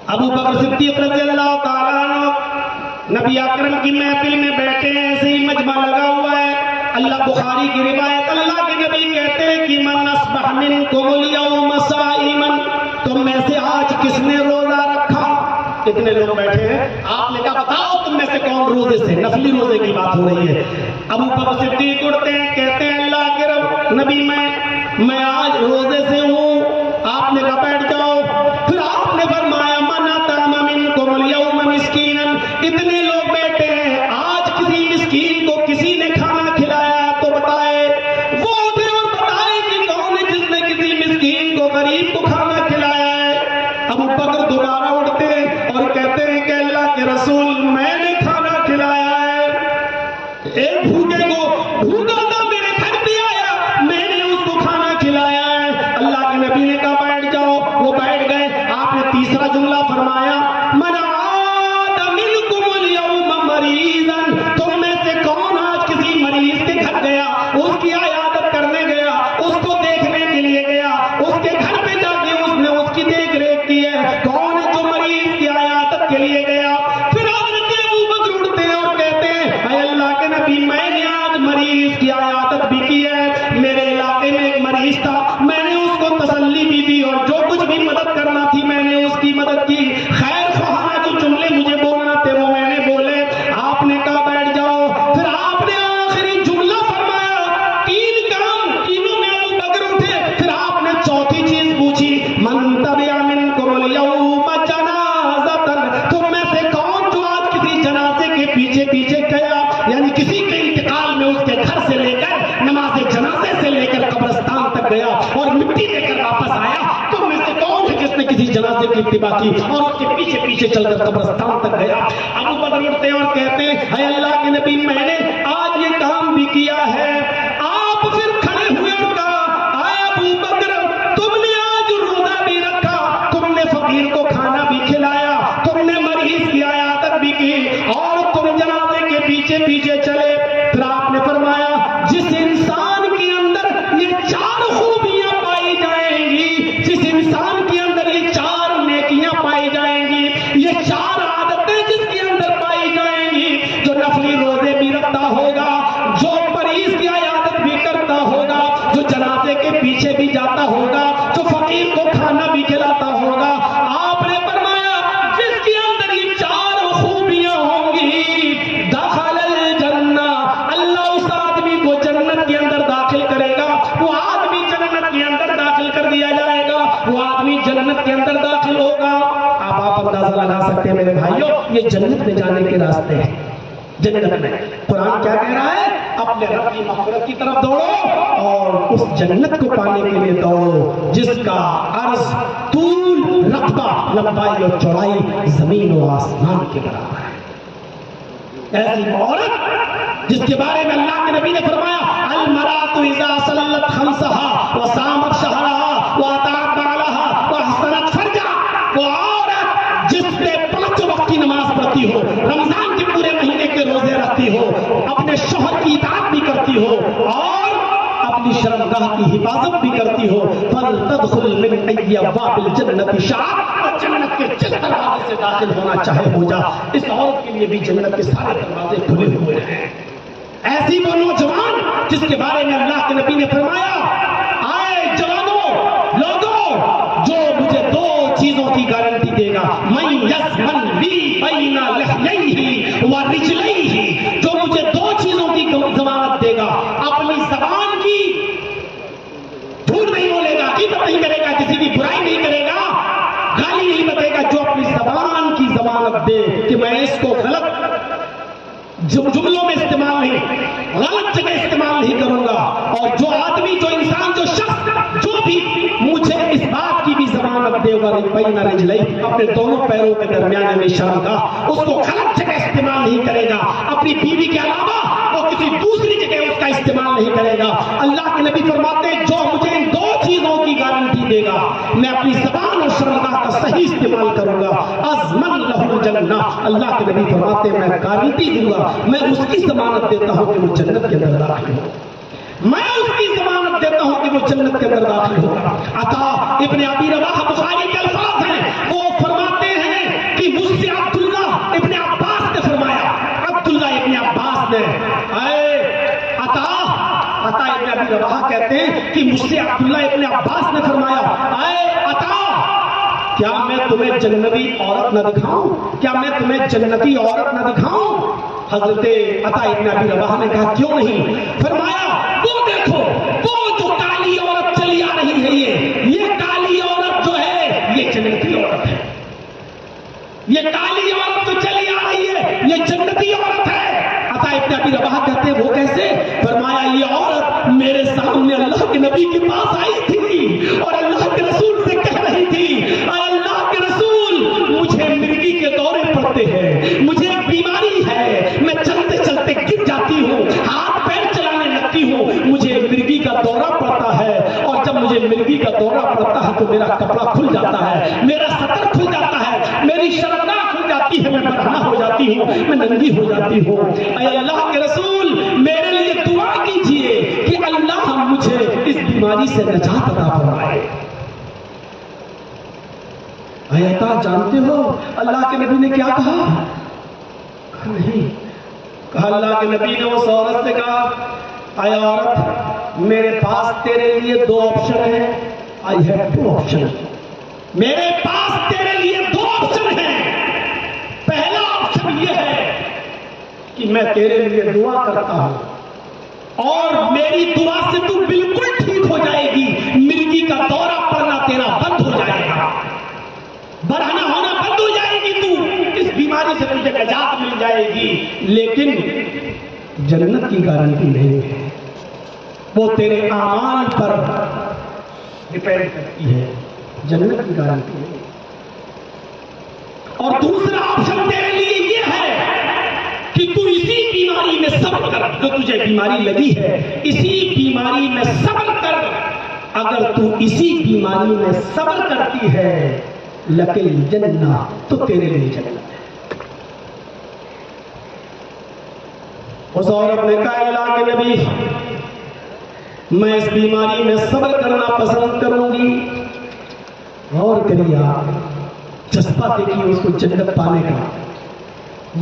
ابو بکر صدیق رضی اللہ تعالیٰ عنہ نبی اکرم کی محفل میں بیٹھے ہیں, ایسے ہی مجمع لگا ہوا ہے. اللہ بخاری کی روایت, اللہ کے نبی کہہ کہتے ہیں کہ من اصبح منکم الیوم صائما، تم میں سے آج کس نے روزہ رکھا؟ کتنے لوگ بیٹھے ہیں؟ آپ نے کہا بتاؤ تم میں سے کون روزے سے، نفلی روزے کی بات ہو رہی ہے۔ ابو بکر صدیق اٹھتے ہیں، کہتے ہیں اللہ کے رب نبی میں آج روزے سے ہوں۔ آپ نے کہا بیٹھ جاؤ۔ پھر آپ نے فرمایا من اطعم منکم الیوم مسکینا، اتنے لوگ بیٹھے ہیں، آج کسی مسکین کو کسی نے کھانا کھلایا تو بتائے، وہ اٹھے اور بتائے کہ کون ہے جس نے کسی مسکین کو، غریب کو کھانا کھلایا ہے۔ ابو بکر دوبارہ اٹھتے ہیں اور کہتے ہیں کہ اللہ کے رسول میں نے کھانا کھلایا ہے، ایک بھوکے کو بھوکا تھا میرے گھر پہ آیا، میں نے اس کو کھانا کھلایا ہے۔ اللہ کے نبی نے کہا بیٹھ جاؤ، وہ بیٹھ گئے۔ آپ نے تیسرا جملہ فرمایا من عاد منکم الیوم مریضا، تم میں سے کون آج کسی مریض کے گھر گیا، اس کی عیادت کرنے گیا، اس کو دیکھنے کے لیے گیا، اس کے گھر پہ جا کے اس نے اس کی دیکھ ریکھ کی ہے؟ کون ہے جو مریض کی عیادت کے لیے گیا؟ پھر حضرت ابو بکر اٹھتے ہیں اور کہتے ہیں اے اللہ کے نبی میں نے آج مریض کی عیادت بھی کی ہے، میرے علاقے میں ایک مریض تھا، میں نے اس کو تسلی بھی دی اور جو کچھ بھی مدد کرنا تھی میں نے اس کی مدد کی، خیر خواہانہ جو جملے مجھے بولنا تھے وہ میں نے بولے۔ آپ نے کہا بیٹھ جاؤ۔ پھر آپ نے آخری جملہ فرمایا، تین کام، تینوں میں ابو بکر اٹھے۔ پھر آپ نے چوتھی چیز پوچھی من تبع منکم الیوم جنازۃ، تم میں سے کون جو آج کسی جنازے کے پیچھے پیچھے گیا، یعنی کسی کے انتقال میں اس کے گھر سے لے کر نماز جنازے سے لے کر قبرستان تک گیا اور مٹی دے کر واپس آیا، تم میں سے کون ہے جس نے کسی جنازے کی اتباع کی اور اس کے پیچھے پیچھے چل کر قبرستان تک گیا؟ ابو بکر اٹھتے ہیں اور کہتے ہیں اے اللہ کے نبی میں نے آج یہ کام بھی کیا ہے۔ آپ پھر کھڑے ہوئے اور کہا اے ابو بکر تم نے آج روزہ بھی رکھا، تم نے فقیر کو کھانا بھی کھلایا، تم نے مریض کی عیادت بھی کی اور تم جنازے کے پیچھے پیچھے چلے۔ پھر آپ نے فرمایا جس انسان کے اندر یہ چار خوبیاں پائی جائیں گی، جس انسان کے اندر یہ چار نیکیاں پائی جائیں گی، یہ چار عادتیں جس کے اندر پائی جائیں گی، جو نفلی روزے بھی رکھتا ہوگا، جو مریض کی عیادت بھی کرتا ہوگا، جو جنازے کے پیچھے بھی جاتا ہوگا، جو فقیر کو کھانا بھی کھلاتا ہوگا، آپ نے فرمایا جس کے اندر یہ چار خوبیاں ہوں گی دخل الجنہ، اللہ اس آدمی کو جنت کے اندر داخل کرے گا، وہ آدمی جنت کے اندر داخل کر دیا جائے گا، وہ آدمی جنت کے اندر داخل ہوگا۔ آپ اندازہ لگا سکتے ہیں میرے بھائیوں، یہ جنت میں جانے کے راستے ہیں۔ جنت میں قرآن کیا کہہ رہا ہے؟ اپنے رب کی مغفرت کی طرف دوڑو اور اس جنت کو پانے کے لیے دوڑو جس کا عرض، طول، رقبہ، لمبائی اور چوڑائی زمین و آسمان کے برابر ہے۔ ایسی عورت جس کے بارے میں اللہ کے نبی نے فرمایا المرأۃ اذا صلت خمسها وصامت شهرها واطاعت بعلها واحسنت فرجها، وہ عورت جس نے 5 وقت کی نماز پڑھتی ہو، رمضان کے پورے مہینے کے روزے رکھتی ہو، اپنے شوہر کی اطاعت بھی کرتی ہو اور اپنی شرمگاہ کی حفاظت بھی کرتی ہو، فلتدخل من ای ابواب الجنۃ شاءت، اور جنت کے جس دروازے سے داخل ہونا چاہے ہو جا۔ اس عورت کے لیے بھی جنت کے سارے دروازے کھلے ہوئے ہیں۔ ایسی وہ نوجوان جس کے بارے میں اللہ کے نبی نے فرمایا آئے جوانوں، لوگوں، جو مجھے 2 چیزوں کی گارنٹی دے گا، من یضمن لی بین لحییہ ورجلیہ، جو مجھے 2 چیزوں کی ضمانت دے گا، اپنی زبان کی جھوٹ نہیں بولے گا، غیبت نہیں کرے گا، کسی کی برائی نہیں کرے گا، گالی نہیں بتے گا، جو اپنی زبان کی ضمانت دے کہ میں اس کو غلط جملوں میں استعمال نہیں، غلط جگہ استعمال نہیں کروں گا، اور جو آدمی، جو انسان، جو شخص جو بھی مجھے اس بات کی بھی ضمانت دے گا بین رجلئی، اپنے دونوں پیروں کے درمیان میں شرمگاہ، اس کو غلط جگہ استعمال نہیں کرے گا، اپنی بیوی کے علاوہ اور کسی دوسری جگہ اس کا استعمال نہیں کرے گا۔ اللہ کے نبی فرماتے ہیں جو مجھے ان 2 چیزوں کی گارنٹی دے گا، میں اپنی زبان اور شرمگاہ کا صحیح استعمال کروں گا، اضمن لہ الجنہ، اللہ کے نبی فرماتے ہیں میں گارنٹی دوں گا، میں اس کی ضمانت دیتا ہوں کہ وہ جنت کے اندر داخل ہو، میں اس کی ضمانت دیتا ہوں کہ وہ جنت کے اندر داخل ہوگا۔ عطا ابن ابی رواح بخاری کے الفاظ ہیں، وہ فرماتے ہیں کہ مجھ سے عبداللہ ابن عباس نے فرمایا، عبداللہ ابن عباس نے اے عطا عطا ابن ابی رواحہ کہتے ہیں کہ مجھ سے عبداللہ ابن عباس نے فرمایا اے عطا کیا میں تمہیں جنتی عورت نہ دکھاؤں، کیا میں تمہیں جنتی عورت نہ دکھاؤں؟ حضرت عطا ابن ابی رواحہ نے کہا کیوں نہیں؟ فرمایا وہ دیکھو وہ جو کالی عورت چلی آ رہی ہے، یہ کالی عورت جو ہے یہ جنتی عورت ہے، یہ کالی عورت جو چلی آ رہی ہے یہ جنتی عورت ہے۔ عطا ابن ابی رواحہ کہتے ہیں وہ کیسے؟ فرمایا یہ عورت میرے سامنے اللہ کے نبی کے پاس آئی تھی اور اللہ کے رسول سے کہہ رہی تھی اے اللہ کے رسول مجھے مرگی کے دورے پڑتے ہیں، مجھے ایک بیماری ہے، میں چلتے چلتے گر جاتی ہوں، ہاتھ پیر چلانے لگتی ہوں، مجھے مرگی کا دورہ پڑتا ہے اور جب مجھے مرگی کا دورہ پڑتا ہے تو میرا کپڑا کھل جاتا ہے، میرا سطر کھل جاتا ہے، میری شرمگاہ کھل جاتی ہے، میں برہنہ ہو جاتی ہوں، میں ننگی ہو جاتی ہوں۔ اے اللہ کے رسول میرے لیے دعا کیجئے کہ اللہ مجھے اس بیماری سے نجات عطا فرمائے۔ اے عطا جانتے ہو اللہ کے نبی نے کیا کہا؟ نہیں کہا اللہ کے نبی نے اس عورت سے کہا اے عورت میرے پاس تیرے لیے دو آپشن ہیں، I have two options، میرے پاس تیرے لیے دو آپشن ہیں۔ پہلا آپشن یہ ہے کہ میں تیرے لیے دعا کرتا ہوں اور میری دعا سے تو بالکل ٹھیک ہو جائے گی، مرگی کا دورہ پڑنا تیرا بند ہو جائے گا، برہنہ ہونا بند ہو جائے گی، تو اس بیماری سے تجھے نجات مل جائے گی، لیکن جنت کی گارنٹی نہیں ہے، وہ تیرے اعمال پر ڈیپینڈ کرتی ہے، جنت کی گارنٹی نہیں۔ اور دوسرا آپشن تیرے لیے یہ ہے کہ تو اسی بیماری میں صبر کر، جو تجھے بیماری لگی ہے اسی بیماری میں صبر کر، اگر تو اسی بیماری میں صبر کرتی ہے لکل جنہ تو تیرے لیے جنت ہے۔ اس عورت نے کہا اللہ کے نبی میں اس بیماری میں صبر کرنا پسند کروں گی۔ غور کریے آپ، جذبہ دیکھیے اس کو جنت پانے کا،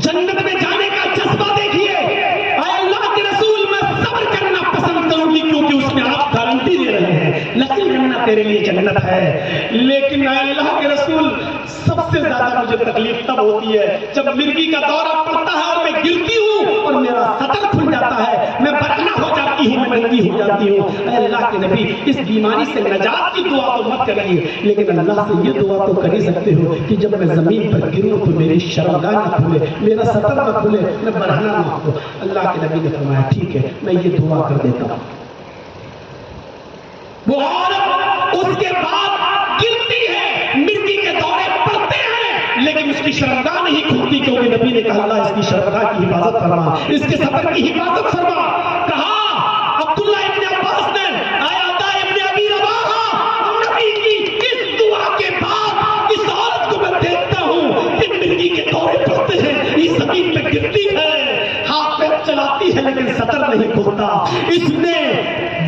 جنت میں جانے کا جذبہ دیکھیے۔ اے اللہ کے رسول میں صبر کرنا پسند کروں گی کیونکہ اس میں آپ گارنٹی دے رہے ہیں لکل جنت تیرے لیے جنت ہے، لیکن اے اللہ کے رسول سب سے زیادہ مجھے تکلیف تب ہوتی ہے جب مرگی کا دورہ پڑتا ہے اور میں گرتی ہوں اور میرا سطر کھل جاتا ہے، میں برہنہ ہو جاتی ہوں، میں ننگی ہو جاتی ہوں۔ اے اللہ کے نبی اس بیماری سے نجات کی دعا تو مت کریے، لیکن اللہ سے یہ دعا تو کر ہی سکتے ہو کہ جب میں زمین پر گروں تو میری شرمگاہ نہ کھلے، میرا سطر نہ کھلے، میں برہنہ نہ ہو۔ اللہ کے نبی نے فرمایا ٹھیک ہے میں یہ دعا کر دیتا ہوں۔ وہ عورت اس کے بعد گرتی ہے، مرگی کے دورے پڑتے ہیں، لیکن اس کی شرمگاہ نہیں کھلتی کیونکہ نبی نے کہا اللہ اس کی شرمگاہ کی حفاظت فرما، اس کے سطر کی حفاظت فرما۔ کہا عبداللہ ابن عباس نے اے عطا ابن ابی رواحہ نبی کی اس دعا کے بعد اس عورت کو میں دیکھتا ہوں کہ مرگی کے دورے پڑتے ہیں، یہ زمین میں گرتی ہے، ہاتھ پیر چلاتی ہے لیکن سطر نہیں کھلتا۔ اس نے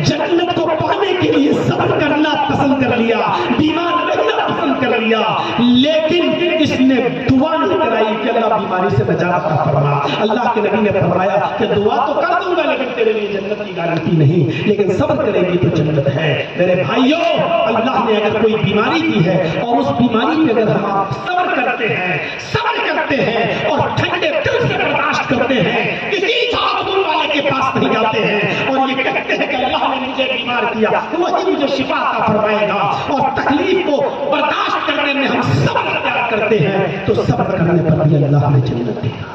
جنت کو پانے کے لیے صبر کرنا پسند کر لیا، بیمار رہنا پسند کر لیا، لیکن اس نے دعا نہیں کرائی کہ اللہ بیماری سے نجات عطا فرما۔ اللہ کے نبی نے فرمایا کہ دعا تو کر دوں گا لیکن تیرے لیے جنت کی گارنٹی نہیں، لیکن صبر کرے گی تو جنت ہے۔ میرے بھائیوں اللہ نے اگر کوئی بیماری دی ہے اور اس بیماری میں اگر ہم صبر کرتے ہیں اور ٹھنڈے دل سے برداشت کرتے ہیں، کسی جھاڑ والے کے پاس نہیں جاتے ہیں اور یہ کہتے ہیں کہ اللہ نے مجھے بیمار کیا، وہی مجھے شفا عطا فرمائے گا، اور تکلیف کو برداشت کرنے میں ہم صبر اختیار کرتے ہیں تو صبر کرنے پر بھی اللہ نے جنت دیا۔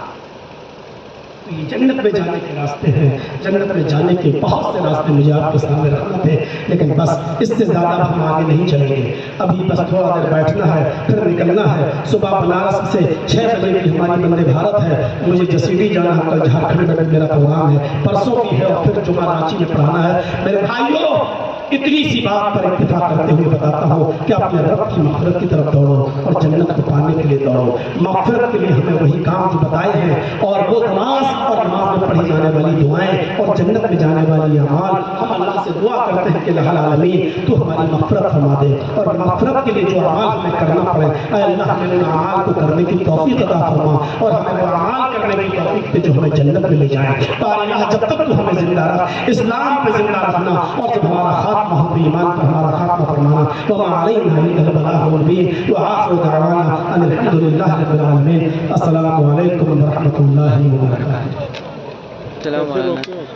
یہ جنت میں جانے کے راستے ہیں، جنت میں جانے کے بہت سے راستے مجھے آپ کے سامنے رکھنا تھے، لیکن بس اس سے زیادہ ہم آگے نہیں چلیں گے، ابھی بس تھوڑا دیر بیٹھنا ہے پھر نکلنا ہے۔ صبح بنارس سے 6 بجے کی ہماری وندے بھارت ہے، مجھے جسیڈی جانا ہے، کل جھارکھنڈ میں میرا پروگرام ہے، پرسوں بھی ہے اور پھر جمعہ رانچی میں پڑھانا ہے۔ میرے بھائیوں اتنی سی بات پر اتفاق کرتے ہوئے بتاتا ہوں کہ اپنے رب کی مغفرت کی طرف دوڑو اور جنت کو پانے کے لیے دوڑو. مغفرت کے لیے ہمیں وہی کام جو بتائے ہیں اور وہ نماز اور نماز میں پڑھی جانے والی دعائیں اور جنت میں جانے والی اعمال. ہم اللہ سے دعا کرتے ہیں کہ الہ العالمین تو ہماری مغفرت فرما دے اور مغفرت کے لیے جو اعمال ہمیں کرنا پڑے اے اللہ ہمیں ان اعمال کو کرنے کی توفیق عطا فرما اور ہمیں وہ اعمال کرنے کی توفیق دے جو ہمیں جنت میں لے جائیں. اللہ جب تک تو ہمیں زندہ رکھ، اسلام پہ زندہ رکھنا اور جب ہمارا خاتمہ ہو ایمان پر ہمارا خاتمہ فرمانا. وما علینا الا البلاغ المبین وآخر دعوانا ان الحمد للہ رب العالمین. السلام علیکم ورحمۃ اللہ وبرکاتہ. السلام علیکم.